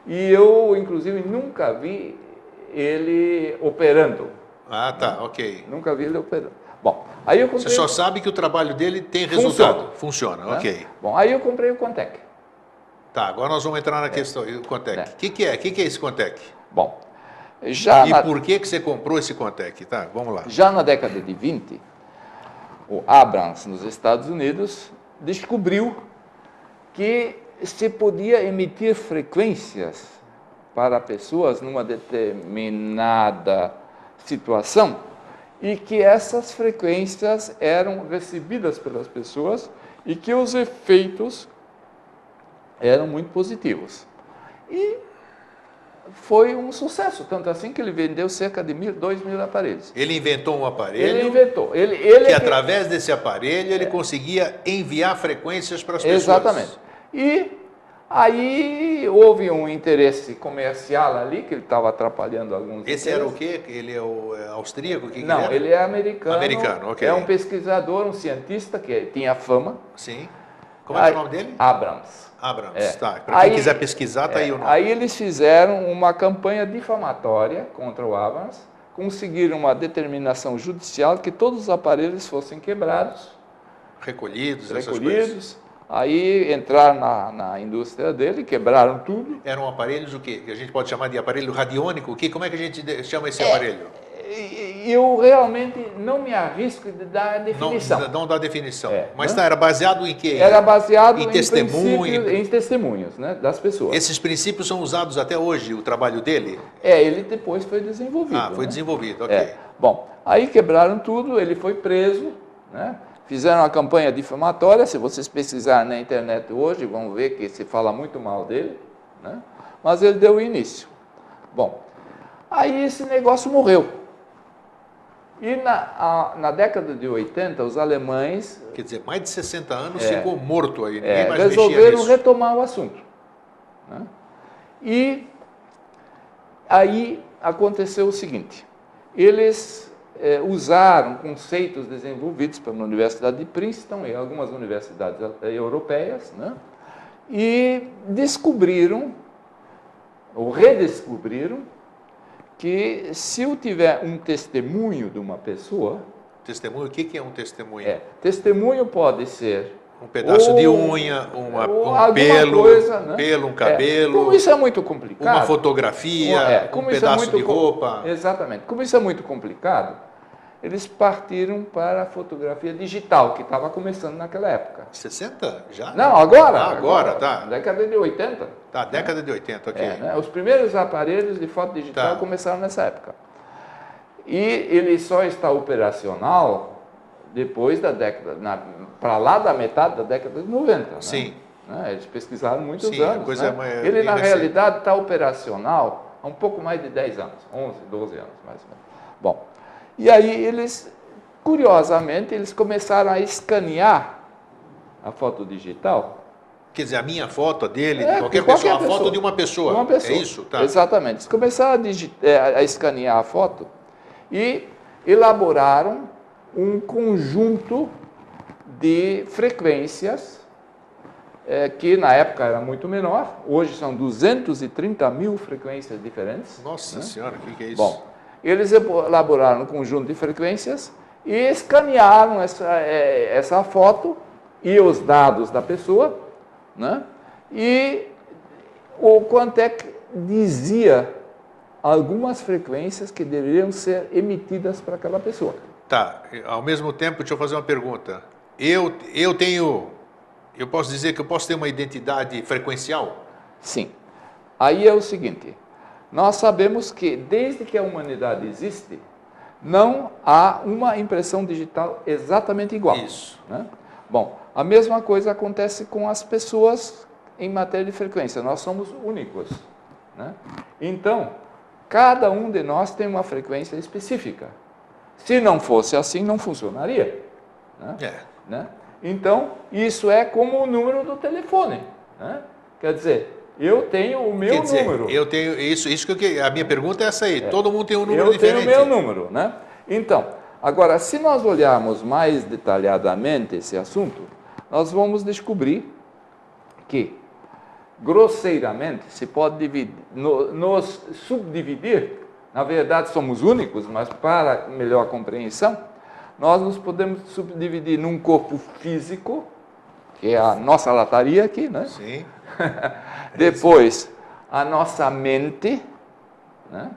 E eu, inclusive, nunca vi ele operando. Ah, tá, ok. Nunca vi ele operando. Bom, aí eu comprei... Você só sabe que o trabalho dele tem resultado. Funciona, né? ok. Bom, aí eu comprei o Contec. Tá, agora nós vamos entrar na questão do Contec. O que é? O que é esse Contec? Bom, por que você comprou esse Contec? Tá, vamos lá. Já na década de 20, o Abrams, nos Estados Unidos, descobriu que se podia emitir frequências para pessoas numa determinada situação e que essas frequências eram recebidas pelas pessoas e que os efeitos eram muito positivos. E foi um sucesso, tanto assim que ele vendeu cerca de 2.000 aparelhos. Ele inventou um aparelho. Ele inventou. Ele através desse aparelho ele conseguia enviar frequências para as pessoas. Exatamente. E aí houve um interesse comercial ali, que ele estava atrapalhando alguns... Esse era o quê? Ele é austríaco? Não, ele é americano. Americano, ok. É um pesquisador, um cientista que tinha fama. Sim. Como é o nome dele? Abrams. Abrams, tá. Para quem quiser pesquisar, tá aí o nome. Aí eles fizeram uma campanha difamatória contra o Abrams, conseguiram uma determinação judicial que todos os aparelhos fossem quebrados. Recolhidos, essas coisas. Aí entraram na indústria dele, quebraram tudo. Eram aparelhos o quê? Que a gente pode chamar de aparelho radiônico? Como é que a gente chama esse aparelho? Eu realmente não me arrisco de dar a definição. Não dá definição. Mas né? era baseado em quê? Era baseado em testemunhos, em testemunhos, né, das pessoas. Esses princípios são usados até hoje, o trabalho dele? Ele depois foi desenvolvido. Foi desenvolvido, ok. Bom, aí quebraram tudo, ele foi preso, né? Fizeram uma campanha difamatória, se vocês pesquisarem na internet hoje, vão ver que se fala muito mal dele, né? Mas ele deu início. Bom, aí esse negócio morreu. E na década de 80, os alemães... Quer dizer, mais de 60 anos ficou morto aí, ninguém mais resolveram retomar o assunto. Né? E aí aconteceu o seguinte, eles usaram conceitos desenvolvidos pela Universidade de Princeton e algumas universidades europeias, né? E descobriram, ou redescobriram, que se eu tiver um testemunho de uma pessoa... Testemunho? O que é um testemunho? Testemunho pode ser... Um pedaço de unha, um pelo, coisa, né? um cabelo... Como isso é muito complicado... Uma fotografia, um pedaço de roupa... Exatamente. Como isso é muito complicado, eles partiram para a fotografia digital, que estava começando naquela época. 60 já? Não, agora. Agora, tá. Década de 80. Tá, década de 80, ok. Né? Os primeiros aparelhos de foto digital começaram nessa época. E ele só está operacional depois da década, para lá da metade da década de 90. Sim. Né? Eles pesquisaram muitos Sim, anos. coisa né? Ele, na realidade, está operacional há um pouco mais de 10 anos, 11, 12 anos mais ou menos. Bom, e aí eles, curiosamente, eles começaram a escanear a foto digital. Quer dizer, a minha foto, a dele, de qualquer pessoa, a foto de uma pessoa. Uma pessoa. É isso? Tá. Exatamente. Eles começaram a escanear a foto e elaboraram um conjunto de frequências que na época era muito menor, hoje são 230 mil frequências diferentes. Nossa Senhora, o que é isso? Bom, eles elaboraram um conjunto de frequências e escanearam essa foto e os dados da pessoa, né? E o Quantec dizia algumas frequências que deveriam ser emitidas para aquela pessoa. Tá, ao mesmo tempo, deixa eu fazer uma pergunta. Eu posso dizer que eu posso ter uma identidade frequencial? Sim. Aí é o seguinte, nós sabemos que desde que a humanidade existe, não há uma impressão digital exatamente igual. Isso. Né? Bom, a mesma coisa acontece com as pessoas em matéria de frequência, nós somos únicos. Né? Então, cada um de nós tem uma frequência específica. Se não fosse assim, não funcionaria. Né? Né? Então, isso é como o número do telefone. Né? Quer dizer, eu tenho o meu número. Eu tenho isso que a minha pergunta é essa aí. Todo mundo tem um número diferente. Eu tenho o meu número, né? Então, agora, se nós olharmos mais detalhadamente esse assunto, nós vamos descobrir que, grosseiramente, se pode dividir, nos subdividir. Na verdade, somos únicos, mas para melhor compreensão, nós nos podemos subdividir num corpo físico, que é a nossa lataria aqui, né? Sim. Depois, a nossa mente, né?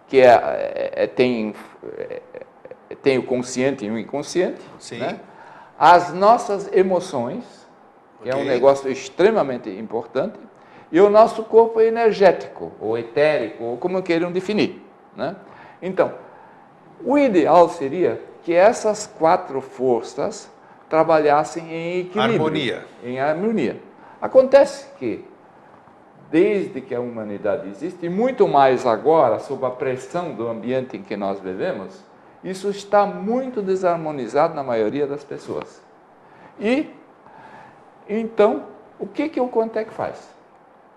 Que tem o consciente e o inconsciente. Sim. Né? As nossas emoções, que é um negócio extremamente importante, e o nosso corpo energético, ou etérico, ou como queiram definir. Né? Então, o ideal seria que essas 4 forças trabalhassem em equilíbrio. Harmonia. Em harmonia. Acontece que, desde que a humanidade existe, e muito mais agora, sob a pressão do ambiente em que nós vivemos, isso está muito desarmonizado na maioria das pessoas. E, então, o que o Quantec faz?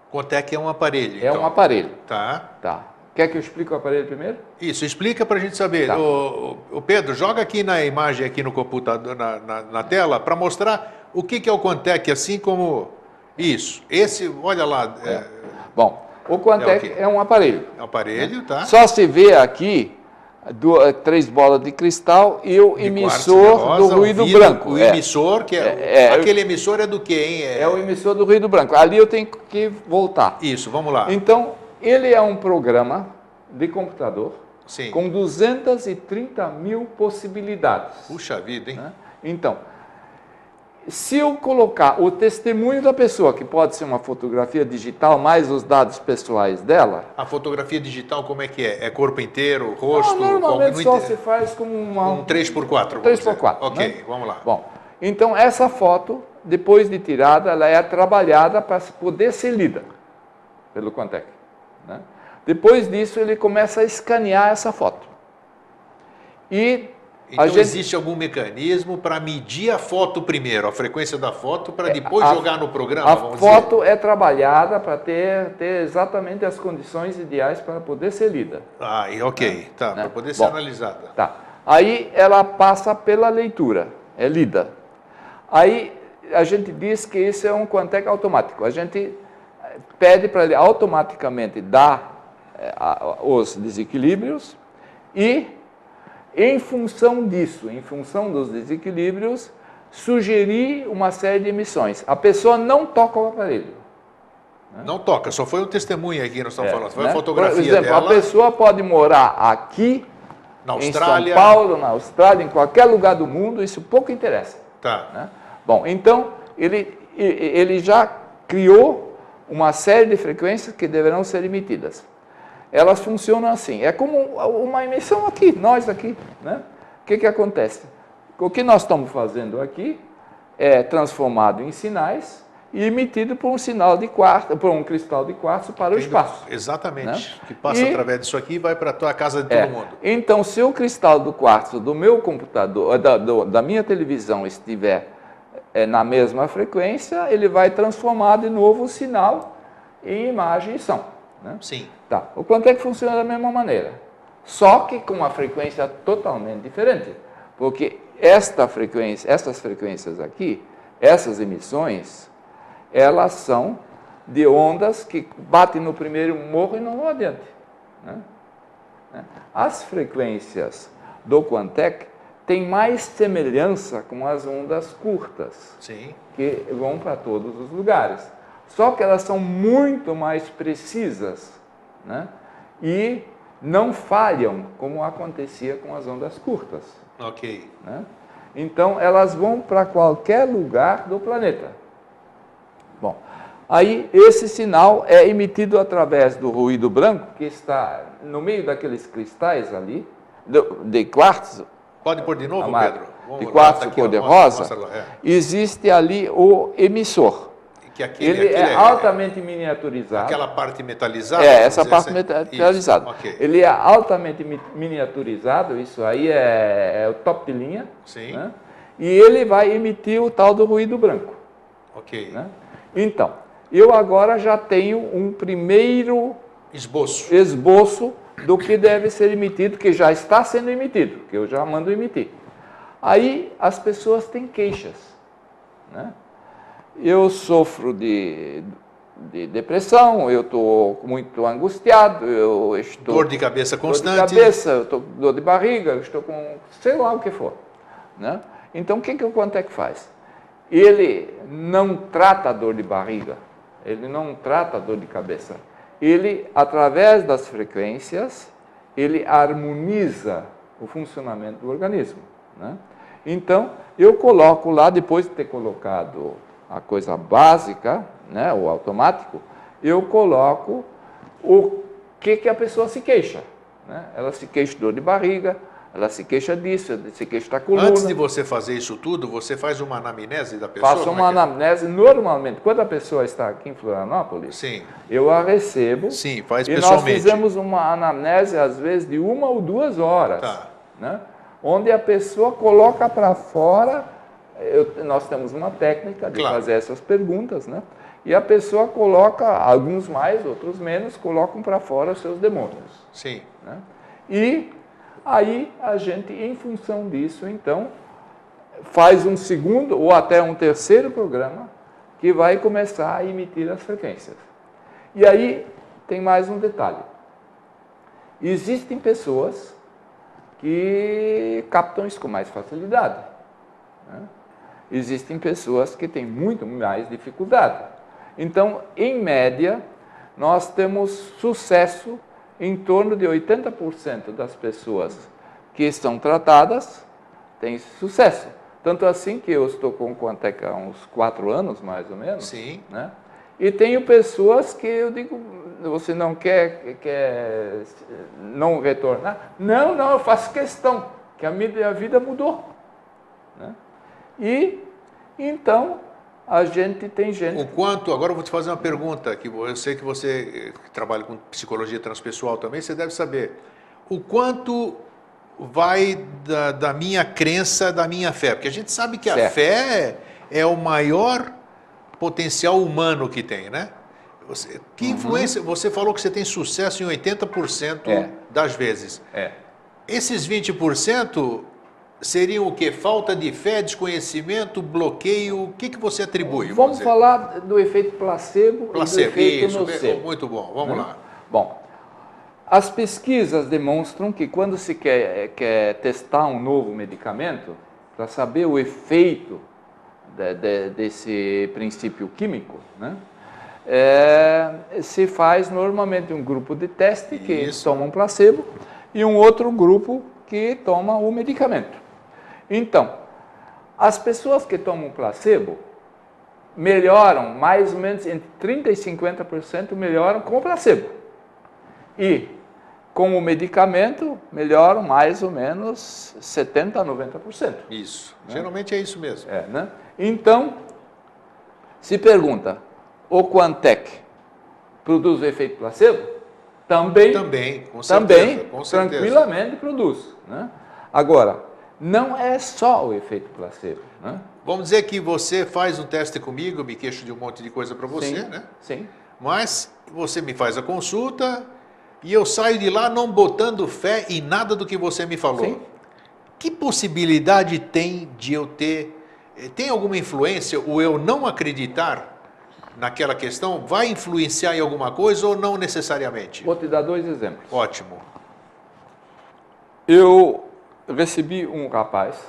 O Quantec é um aparelho. É um aparelho. Tá. Tá. Quer que eu explique o aparelho primeiro? Isso, explica para a gente saber. Tá. O Pedro, joga aqui na imagem, aqui no computador, na tela, para mostrar o que é o Quantec, assim como... Isso, esse, olha lá. Bom, o Quantec é um aparelho. É um aparelho, tá? Só se vê aqui 3 bolas de cristal e o emissor do ruído branco. O emissor, que aquele emissor é do quê, hein? É o emissor do ruído branco. Ali eu tenho que voltar. Isso, vamos lá. Então, ele é um programa de computador. Sim. Com 230 mil possibilidades. Puxa vida, hein? Né? Então, se eu colocar o testemunho da pessoa, que pode ser uma fotografia digital, mais os dados pessoais dela... A fotografia digital como é que é? É corpo inteiro, rosto? Não, normalmente só se faz com um 3x4. 3x4. Ok, né? vamos lá. Bom, então essa foto, depois de tirada, ela é trabalhada para poder ser lida pelo Quantec. Né? Depois disso, ele começa a escanear essa foto. E então existe algum mecanismo para medir a foto primeiro, a frequência da foto, para depois jogar no programa? A foto é trabalhada para ter exatamente as condições ideais para poder ser lida. Ah, ok, tá, para poder ser analisada. Tá. Aí ela passa pela leitura, é lida. Aí a gente diz que isso é um Quantec automático. A gente pede para ele automaticamente dar os desequilíbrios e, em função disso, em função dos desequilíbrios, sugerir uma série de emissões. A pessoa não toca o aparelho. Né? Não toca, só foi um testemunho aqui que nós estamos falando. Foi a Por fotografia exemplo, dela. a pessoa pode morar aqui, na em Austrália, São Paulo, na Austrália, em qualquer lugar do mundo, isso pouco interessa. Tá. Né? Bom, então, ele já criou uma série de frequências que deverão ser emitidas. Elas funcionam assim, é como uma emissão aqui, nós aqui. Né? O que acontece? O que nós estamos fazendo aqui é transformado em sinais e emitido por um sinal de quartzo, por um cristal de quartzo para o espaço. Exatamente. Né? Que passa através disso aqui e vai para a tua casa de todo mundo. Então, se o cristal do quartzo do meu computador, da minha televisão estiver na mesma frequência, ele vai transformar de novo o sinal em imagem e som. Né? Sim. Tá. O Quantec funciona da mesma maneira, só que com uma frequência totalmente diferente, porque essas frequências aqui, essas emissões, elas são de ondas que batem no primeiro morro e não vão adiante. Né? As frequências do Quantec têm mais semelhança com as ondas curtas, Sim. que vão para todos os lugares. Só que elas são muito mais precisas, né? E não falham como acontecia com as ondas curtas. Ok. Né? Então, elas vão para qualquer lugar do planeta. Bom, aí esse sinal é emitido através do ruído branco, que está no meio daqueles cristais ali, de quartzo. Pode pôr de novo, amarelo, Pedro? de quartzo cor-de-rosa. Existe ali o emissor. Que Ele é altamente miniaturizado. Aquela parte metalizada? Essa parte metalizada. Okay. Ele é altamente miniaturizado, isso aí é o top de linha. Sim. Né? E ele vai emitir o tal do ruído branco. Ok. Né? Então, eu agora já tenho um primeiro esboço do que deve ser emitido, que já está sendo emitido, que eu já mando emitir. Aí as pessoas têm queixas. Né? Eu sofro de depressão, eu estou muito angustiado, eu estou... Dor de cabeça constante. Dor de cabeça, eu estou com dor de barriga, eu estou com sei lá o que for. Né? Então, o que o Quantec faz? Ele não trata a dor de barriga, ele não trata a dor de cabeça. Ele, através das frequências, ele harmoniza o funcionamento do organismo. Né? Então, eu coloco lá, depois de ter colocado a coisa básica, né, o automático, eu coloco o que a pessoa se queixa. Né? Ela se queixa de dor de barriga, ela se queixa disso, se queixa da coluna. Antes de você fazer isso tudo, você faz uma anamnese da pessoa? Faço uma anamnese normalmente. Quando a pessoa está aqui em Florianópolis, sim, eu a recebo. Sim, faz e pessoalmente. Nós fizemos uma anamnese, às vezes, de 1 ou 2 horas. Tá. Né? Onde a pessoa coloca para fora, nós temos uma técnica de fazer essas perguntas, né? E a pessoa coloca, alguns mais, outros menos, colocam para fora os seus demônios. Sim. Né? E aí a gente, em função disso, então, faz um segundo ou até um terceiro programa que vai começar a emitir as frequências. E aí tem mais um detalhe. Existem pessoas que captam isso com mais facilidade. Né? Existem pessoas que têm muito mais dificuldade. Então, em média, nós temos sucesso em torno de 80% das pessoas que estão tratadas têm sucesso. Tanto assim que eu estou com o Quantec há uns 4 anos, mais ou menos. Sim. Né? E tenho pessoas que eu digo, você não quer não retornar? Não, eu faço questão, que a minha vida mudou. Né? E, então, a gente tem gente... O quanto, agora eu vou te fazer uma pergunta, que eu sei que você trabalha com psicologia transpessoal também, você deve saber. O quanto vai da minha crença, da minha fé? Porque a gente sabe que a fé é o maior potencial humano que tem, né? Que influência? Você falou que você tem sucesso em 80% das vezes. Esses 20% seriam o quê? Falta de fé, desconhecimento, bloqueio? O que você atribui? Vamos falar do efeito placebo e do efeito isso, nocebo. muito bom. Vamos lá. Bom, as pesquisas demonstram que quando se quer testar um novo medicamento, para saber o efeito desse princípio químico, né? Se faz normalmente um grupo de teste que toma um placebo e um outro grupo que toma o medicamento. Então, as pessoas que tomam placebo melhoram mais ou menos entre 30% e 50% melhoram com o placebo. E com o medicamento melhoram mais ou menos 70% a 90%. Isso. Né? Geralmente é isso mesmo. Né? Então, Se pergunta, o Quantec produz o efeito placebo? Também, com certeza, tranquilamente produz. Né? Agora, não é só o efeito placebo. Né? Vamos dizer que você faz um teste comigo, me queixo de um monte de coisa para você, Sim, né? Sim. Mas você me faz a consulta e eu saio de lá não botando fé em nada do que você me falou. Sim. Que possibilidade tem de eu ter... Tem alguma influência ou eu não acreditar naquela questão? Vai influenciar em alguma coisa ou não necessariamente? Vou te dar 2 exemplos. Ótimo. Eu recebi um rapaz,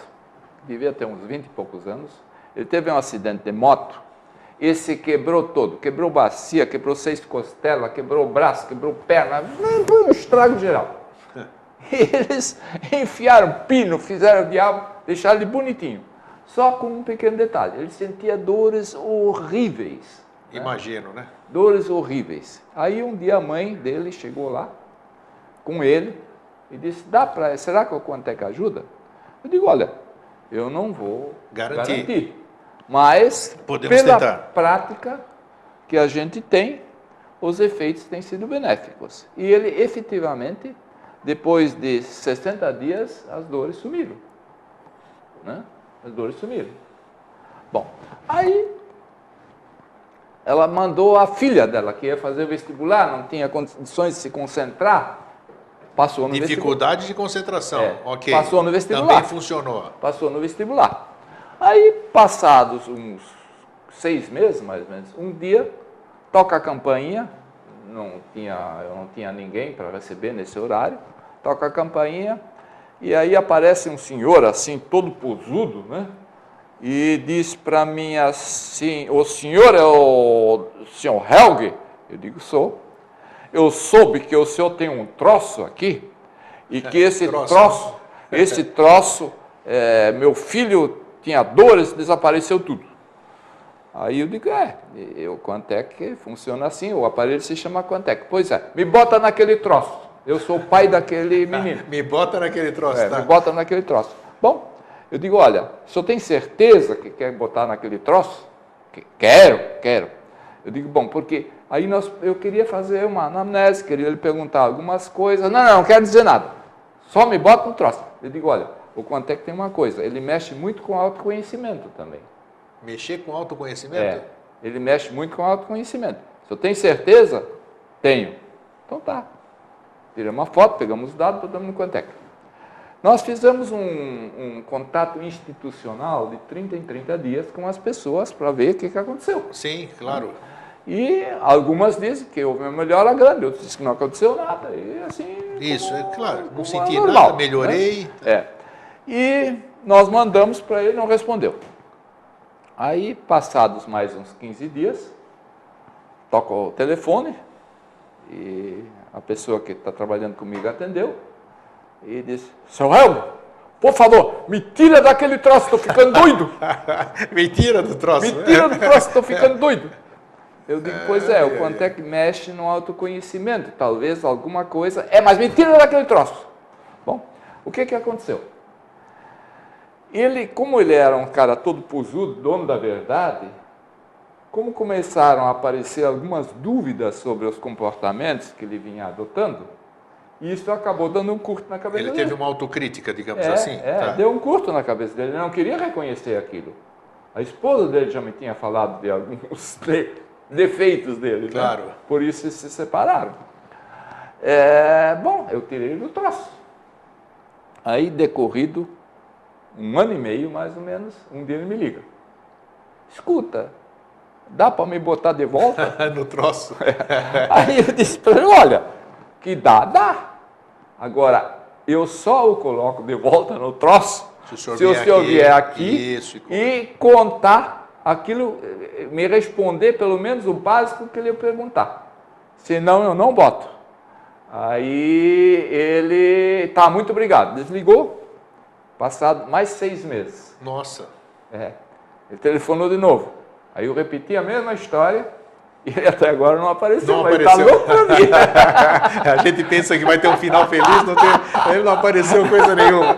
devia ter uns 20 e poucos anos, ele teve um acidente de moto, e se quebrou todo, quebrou bacia, quebrou 6 costelas, quebrou braço, quebrou perna, foi um estrago geral. E eles enfiaram pino, fizeram o diabo, deixaram ele bonitinho. Só com um pequeno detalhe, ele sentia dores horríveis. Imagino, né? Dores horríveis. Aí um dia a mãe dele chegou lá com ele e disse, será que o Quantec ajuda? Eu digo, olha, eu não vou garantir. Mas, podemos pela tentar. prática que a gente tem, os efeitos têm sido benéficos. E ele, efetivamente, depois de 60 dias, as dores sumiram. Né? As dores sumiram. Bom, aí ela mandou a filha dela, que ia fazer vestibular, não tinha condições de se concentrar, passou no Dificuldade de concentração, ok. Passou no vestibular. Também funcionou. Passou no vestibular. Aí, passados uns 6 meses, mais ou menos, um dia, toca a campainha, eu não tinha ninguém para receber nesse horário, toca a campainha, e aí aparece um senhor, assim, todo posudo, né? E diz para mim assim, o senhor é o senhor Helge? Eu digo, sou. Eu soube que o senhor tem um troço aqui, e que esse troço, meu filho tinha dores, desapareceu tudo. Aí eu digo, o Quantec funciona assim, o aparelho se chama Quantec. Pois é, me bota naquele troço, eu sou o pai daquele menino. Me bota naquele troço, tá? Me bota naquele troço. Bom, eu digo, olha, o senhor tem certeza que quer botar naquele troço? Quero. Eu digo, bom, porque aí eu queria fazer uma anamnese, queria lhe perguntar algumas coisas. Não quero dizer nada. Só me bota no troço. Eu digo, olha, o Quantec tem uma coisa, ele mexe muito com autoconhecimento também. Mexer com autoconhecimento? Ele mexe muito com autoconhecimento. Se eu tenho certeza? Tenho. Então tá. Tiramos uma foto, pegamos os dados, botamos no Quantec. Nós fizemos um contato institucional de 30 em 30 dias com as pessoas para ver o que aconteceu. Sim, claro. E algumas dizem que houve uma melhora grande, outras dizem que não aconteceu nada. E assim. Isso, claro. Não senti normal, nada, melhorei. Né? E nós mandamos para ele, não respondeu. Aí, passados mais uns 15 dias, toca o telefone e a pessoa que está trabalhando comigo atendeu e disse, seu Helmo, por favor, me tira daquele troço, estou ficando doido. Me tira do troço. Me tira do troço, estou ficando doido. Eu digo, pois é, o Quantec mexe no autoconhecimento, talvez alguma coisa, mas me tira daquele troço. Bom, o que aconteceu? Como ele era um cara todo posudo, dono da verdade, como começaram a aparecer algumas dúvidas sobre os comportamentos que ele vinha adotando, isso acabou dando um curto na cabeça dele. Ele teve uma autocrítica, digamos assim. Deu um curto na cabeça dele, ele não queria reconhecer aquilo. A esposa dele já me tinha falado de alguns defeitos dele, claro. Né? Por isso se separaram. Bom, eu tirei ele do troço. Aí, decorrido 1 ano e meio, mais ou menos, um dia ele me liga. Escuta, dá para me botar de volta? No troço. Aí eu disse para ele, olha, que dá. Agora, eu só o coloco de volta no troço se o senhor vier aqui e contar aquilo, me responder pelo menos o básico que ele ia perguntar. Senão eu não boto. Aí ele, tá, muito obrigado. Desligou, passado mais 6 meses. Nossa. Ele telefonou de novo. Aí eu repeti a mesma história E ele até agora não apareceu, Não mas apareceu. está louco para mim. A gente pensa que vai ter um final feliz, ele não apareceu coisa nenhuma.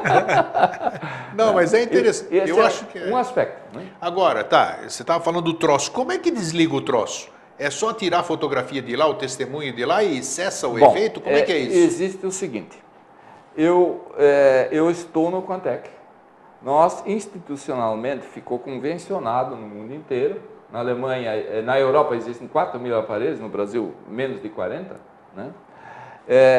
Não, mas é interessante. Esse Eu é acho que é. um aspecto. Né? Agora, tá, você estava falando do troço. Como é que desliga o troço? É só tirar a fotografia de lá, o testemunho de lá e cessa o efeito? Como é que é isso? Existe o seguinte, eu estou no Contec. Nós, institucionalmente, ficou convencionado no mundo inteiro. Na Alemanha, na Europa existem 4.000 aparelhos, no Brasil menos de 40. Né?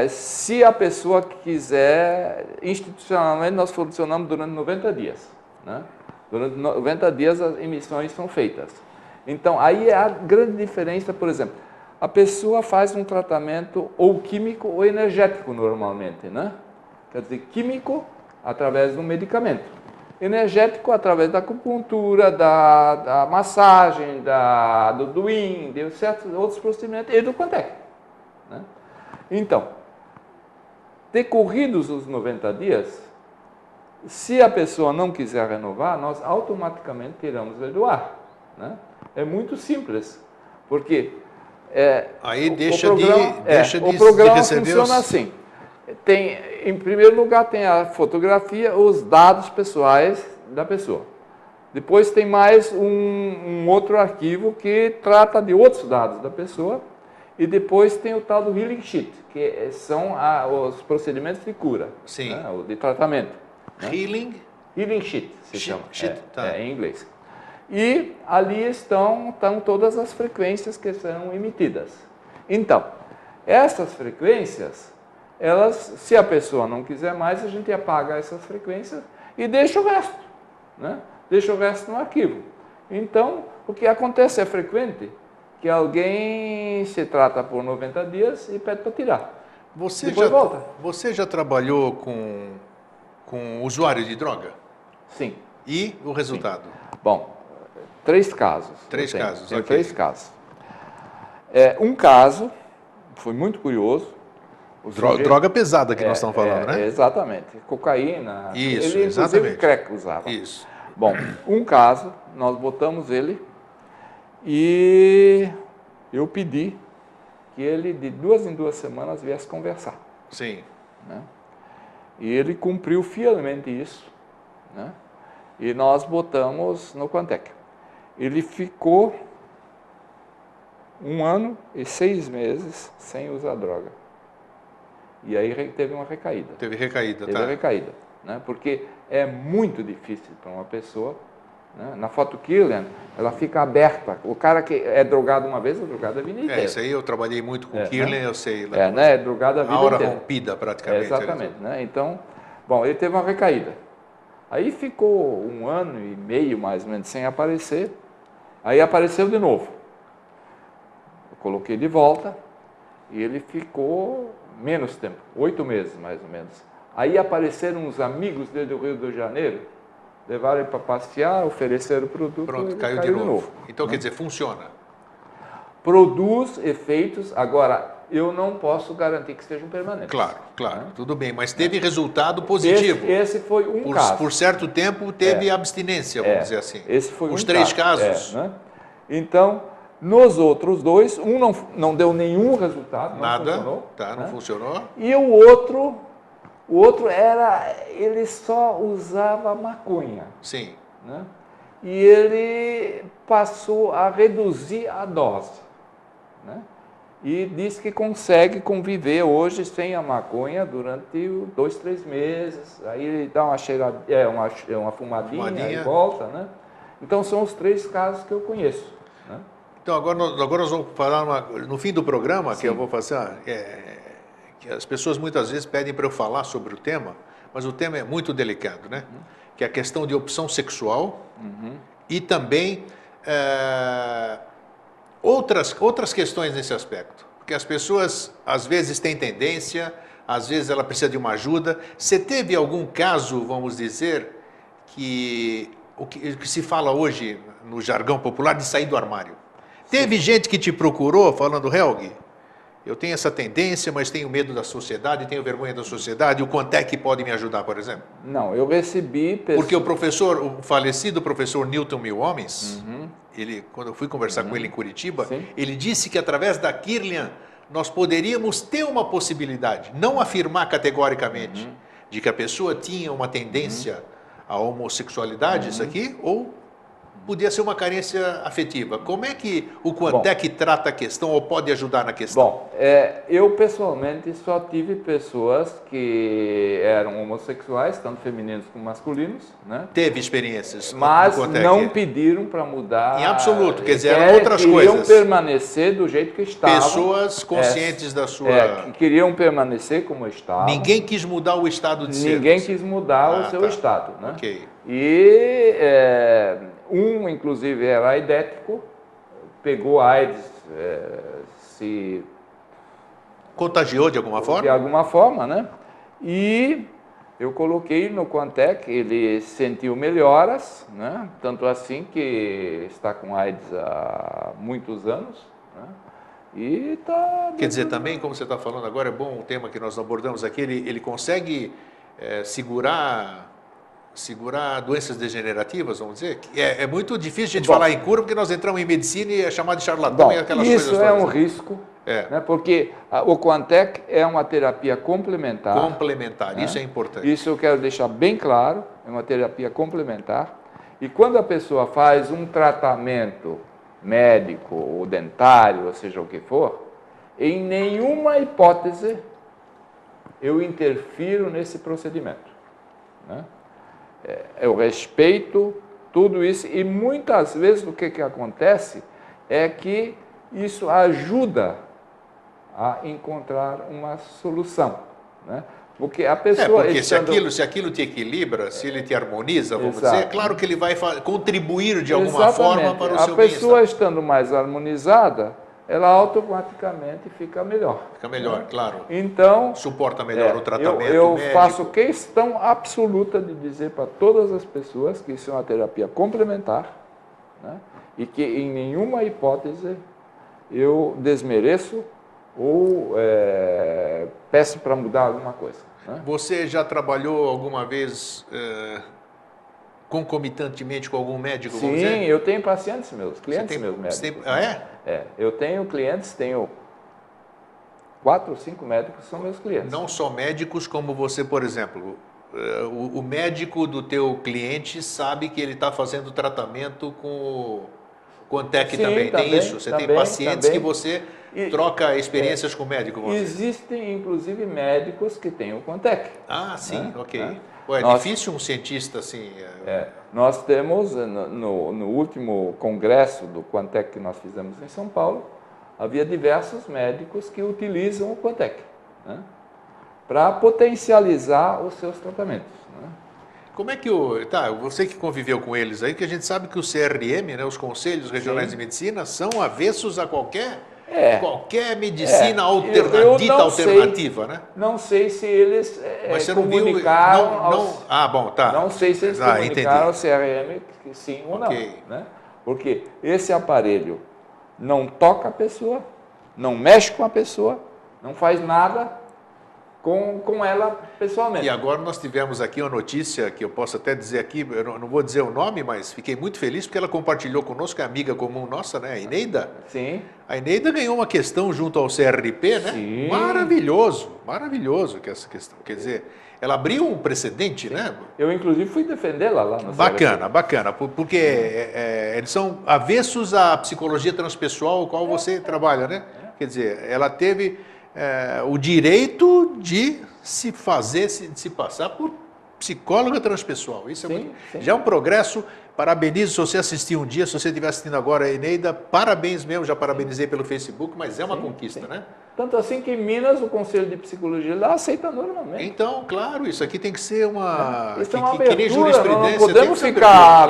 Se a pessoa quiser, institucionalmente nós funcionamos durante 90 dias. Né? Durante 90 dias as emissões são feitas. Então, aí é a grande diferença, por exemplo, a pessoa faz um tratamento ou químico ou energético normalmente. Né? Quer dizer, químico através de um medicamento. Energético através da acupuntura, da massagem, do IN, de certos outros procedimentos e do Contec. Né? Então, decorridos os 90 dias, se a pessoa não quiser renovar, nós automaticamente tiramos ele do ar. Né? É muito simples, porque aí o programa funciona assim. Em primeiro lugar, tem a fotografia, os dados pessoais da pessoa. Depois tem mais um outro arquivo que trata de outros dados da pessoa. E depois tem o tal do Healing Sheet, que são os procedimentos de cura, Sim. Né, de tratamento. Né? Healing Sheet, se chama, tá. Em inglês. E ali estão todas as frequências que serão emitidas. Então, essas frequências... se a pessoa não quiser mais, a gente apaga essas frequências e deixa o resto. Né? Deixa o resto no arquivo. Então, o que acontece é frequente que alguém se trata por 90 dias e pede para tirar. Você já trabalhou com usuário de droga? Sim. E o resultado? Sim. Bom, 3 casos. 3 casos, ok. 3 casos. Um caso, foi muito curioso. Droga pesada que nós estamos falando, né? Exatamente. Cocaína. Isso, ele, exatamente. Inclusive, crack usava. Isso. Bom, um caso, nós botamos ele e eu pedi que ele, de 2 em 2 semanas, viesse conversar. Sim. Né? E ele cumpriu fielmente isso. Né? E nós botamos no Contec. Ele ficou 1 ano e 6 meses sem usar droga. E aí teve uma recaída. Teve recaída, Teve recaída, né? Porque é muito difícil para uma pessoa. Né? Na foto Killian, ela fica aberta. O cara que é drogado uma vez, é drogado a vida inteira. Isso aí eu trabalhei muito com Killian, né? Eu sei. Né? É drogado a vida inteira. A hora inteira. rompida, praticamente. Exatamente. Né? Então, bom, ele teve uma recaída. Aí ficou 1 ano e meio, mais ou menos, sem aparecer. Aí apareceu de novo. Eu coloquei de volta e ele ficou... menos tempo, 8 meses mais ou menos. Aí apareceram uns amigos dele do Rio de Janeiro, levaram ele para passear, ofereceram o produto. Pronto, e caiu de novo. Então, quer dizer, funciona. Produz efeitos, agora, eu não posso garantir que sejam permanentes. Claro, tudo bem, mas teve resultado positivo. Esse foi um caso. Por certo tempo teve abstinência, vamos dizer assim. Esse foi Os 3 casos. Né? Então, nos outros 2, um não deu nenhum resultado, Nada, funcionou. Não funcionou. E o outro ele só usava maconha. Sim. Né? E ele passou a reduzir a dose. Né? E diz que consegue conviver hoje sem a maconha durante 2, 3 meses. Aí ele dá uma uma fumadinha e volta. Né? Então são os 3 casos que eu conheço. Né? Então, agora nós vamos falar no fim do programa, Sim. que eu vou fazer, que as pessoas muitas vezes pedem para eu falar sobre o tema, mas o tema é muito delicado, né? Que é a questão de opção sexual e também outras questões nesse aspecto. Porque as pessoas, às vezes, têm tendência, às vezes ela precisa de uma ajuda. Você teve algum caso, vamos dizer, que se fala hoje, no jargão popular, de sair do armário? Teve gente que te procurou falando, Helg, eu tenho essa tendência, mas tenho medo da sociedade, tenho vergonha da sociedade, o Contec pode me ajudar, por exemplo? Não, eu recebi... Porque o falecido professor Newton Milhomens, quando eu fui conversar com ele em Curitiba, Sim. ele disse que através da Kirlian nós poderíamos ter uma possibilidade, não afirmar categoricamente de que a pessoa tinha uma tendência à homossexualidade, isso aqui, ou podia ser uma carência afetiva. Como é que o Quantec trata a questão ou pode ajudar na questão? Bom, eu pessoalmente só tive pessoas que eram homossexuais, tanto femininos como masculinos, né? Teve experiências Mas no Quantec? não pediram para mudar. Em absoluto, quer dizer, eram outras queriam coisas. permanecer do jeito que estavam. Pessoas conscientes da sua... que queriam permanecer como estavam. Ninguém quis mudar o estado de ser. Ninguém quis mudar o seu estado, né? Ok. E inclusive, era aidético, pegou AIDS, se Contagiou de alguma forma? de alguma forma, né? E eu coloquei no Quantec, ele sentiu melhoras, né? Tanto assim que está com AIDS há muitos anos, né? E está... Quer dizer, também, como você está falando agora, é bom o tema que nós abordamos aqui, ele consegue segurar doenças degenerativas, vamos dizer? É muito difícil a gente falar em cura, porque nós entramos em medicina e é chamado de charlatão e aquelas coisas todas. Isso é um risco, né? Porque o Quantec é uma terapia complementar. Complementar, isso é importante. Isso eu quero deixar bem claro, é uma terapia complementar. E quando a pessoa faz um tratamento médico ou dentário, ou seja o que for, em nenhuma hipótese eu interfiro nesse procedimento, né? Eu respeito tudo isso e muitas vezes o que acontece é que isso ajuda a encontrar uma solução, né? Porque a pessoa... porque se aquilo te equilibra, se ele te harmoniza, vamos dizer, é claro que ele vai contribuir de alguma forma para o seu bem-estar. A pessoa estando mais harmonizada, ela automaticamente fica melhor. Fica melhor, né? Claro. Então, suporta melhor o tratamento eu médico. faço questão absoluta de dizer para todas as pessoas que isso é uma terapia complementar, né? E que em nenhuma hipótese eu desmereço ou peço para mudar alguma coisa, né? Você já trabalhou alguma vez concomitantemente com algum médico? Sim, vamos dizer? eu tenho pacientes meus, clientes meus médicos. Eu tenho clientes, tenho 4 ou 5 médicos que são meus clientes. Não só médicos, como você, por exemplo, o médico do teu cliente sabe que ele está fazendo tratamento com o Quantec também. Tem isso? Você tem pacientes que você troca experiências com o médico? Existem, inclusive, médicos que têm o Quantec. Ah, sim, né? ok. É difícil um cientista assim... Nós temos, no último congresso do Quantec que nós fizemos em São Paulo, havia diversos médicos que utilizam o Quantec, né? Para potencializar os seus tratamentos, né? Como é que você que conviveu com eles aí, que a gente sabe que o CRM, né, os Conselhos Regionais de Medicina, são avessos a qualquer medicina alternativa, né? Não sei se eles Mas você comunicaram não sei se eles comunicaram ao CRM que sim ou não, né? Porque esse aparelho não toca a pessoa, não mexe com a pessoa, não faz nada com ela pessoalmente. E agora nós tivemos aqui uma notícia que eu posso até dizer aqui, eu não vou dizer o nome, mas fiquei muito feliz porque ela compartilhou conosco, é amiga comum nossa, né, a Eneida. Sim. A Eneida ganhou uma questão junto ao CRP, né? Sim. Maravilhoso que essa questão. Quer dizer, ela abriu um precedente, né? Eu, inclusive, fui defendê-la lá no Bacana, porque eles são avessos à psicologia transpessoal, com a qual você trabalha, né? Quer dizer, ela teve o direito de se passar por psicóloga transpessoal. Isso já é um progresso. Parabenizo se você assistiu um dia, se você estiver assistindo agora, Eneida, parabéns mesmo, já parabenizei pelo Facebook, mas é uma conquista, né? Tanto assim que em Minas, o Conselho de Psicologia lá aceita normalmente. Então, claro, isso aqui tem que ser uma... Isso é uma que nem jurisprudência. Não podemos ficar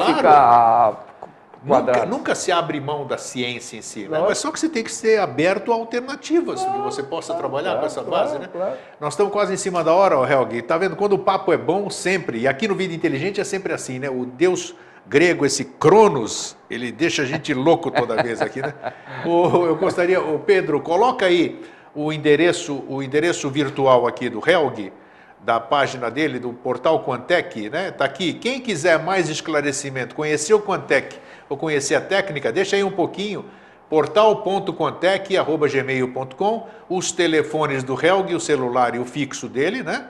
Nunca se abre mão da ciência em si, né? Mas só que você tem que ser aberto a alternativas, que você possa trabalhar com essa base, né? Nós estamos quase em cima da hora, Helgi. Está vendo? Quando o papo é bom, sempre, e aqui no Vida Inteligente é sempre assim, né? O Deus grego, esse Cronos, ele deixa a gente louco toda vez aqui, né? Eu gostaria, Pedro, coloca aí o endereço virtual aqui do Helgi, da página dele, do portal Quantec, né? Está aqui. Quem quiser mais esclarecimento, conhecer o Quantec ou conhecer a técnica, deixa aí um pouquinho, portal.quantec@gmail.com, os telefones do Helg, o celular e o fixo dele, né?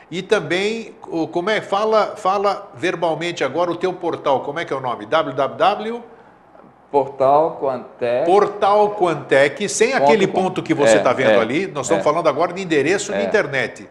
E também, como é, fala verbalmente agora o teu portal, como é que é o nome? www... Portal Quantec. Portal Quantec, sem aquele ponto que você está vendo ali, nós estamos falando agora de endereço de internet.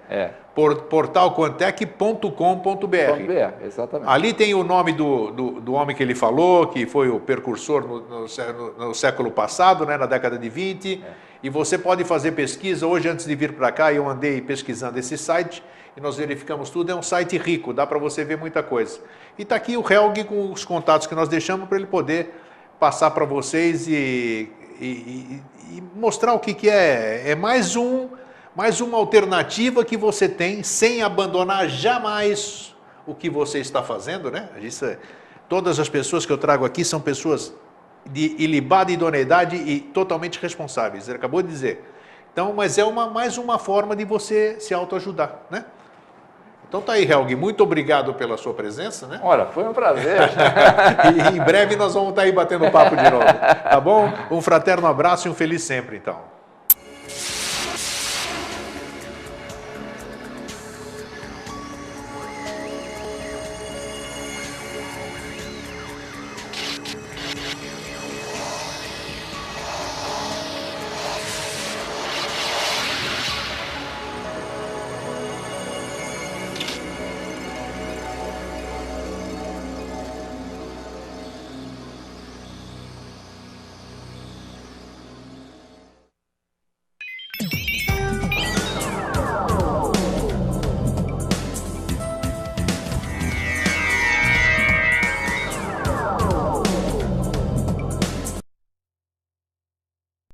Portalquantec.com.br. Exatamente. Ali tem o nome do homem que ele falou, que foi o precursor no século passado, né, na década de 20. E você pode fazer pesquisa. Hoje, antes de vir para cá, eu andei pesquisando esse site e nós verificamos tudo. É um site rico, dá para você ver muita coisa. E está aqui o Helg com os contatos que nós deixamos para ele poder passar para vocês e mostrar o que é. É mais uma alternativa que você tem sem abandonar jamais o que você está fazendo, né? Todas as pessoas que eu trago aqui são pessoas de ilibada idoneidade e totalmente responsáveis. Ele acabou de dizer. Então, mas é mais uma forma de você se autoajudar, né? Então tá aí, Helg, muito obrigado pela sua presença, né? Ora, foi um prazer. E em breve nós vamos estar aí batendo papo de novo, tá bom? Um fraterno abraço e um feliz sempre, então.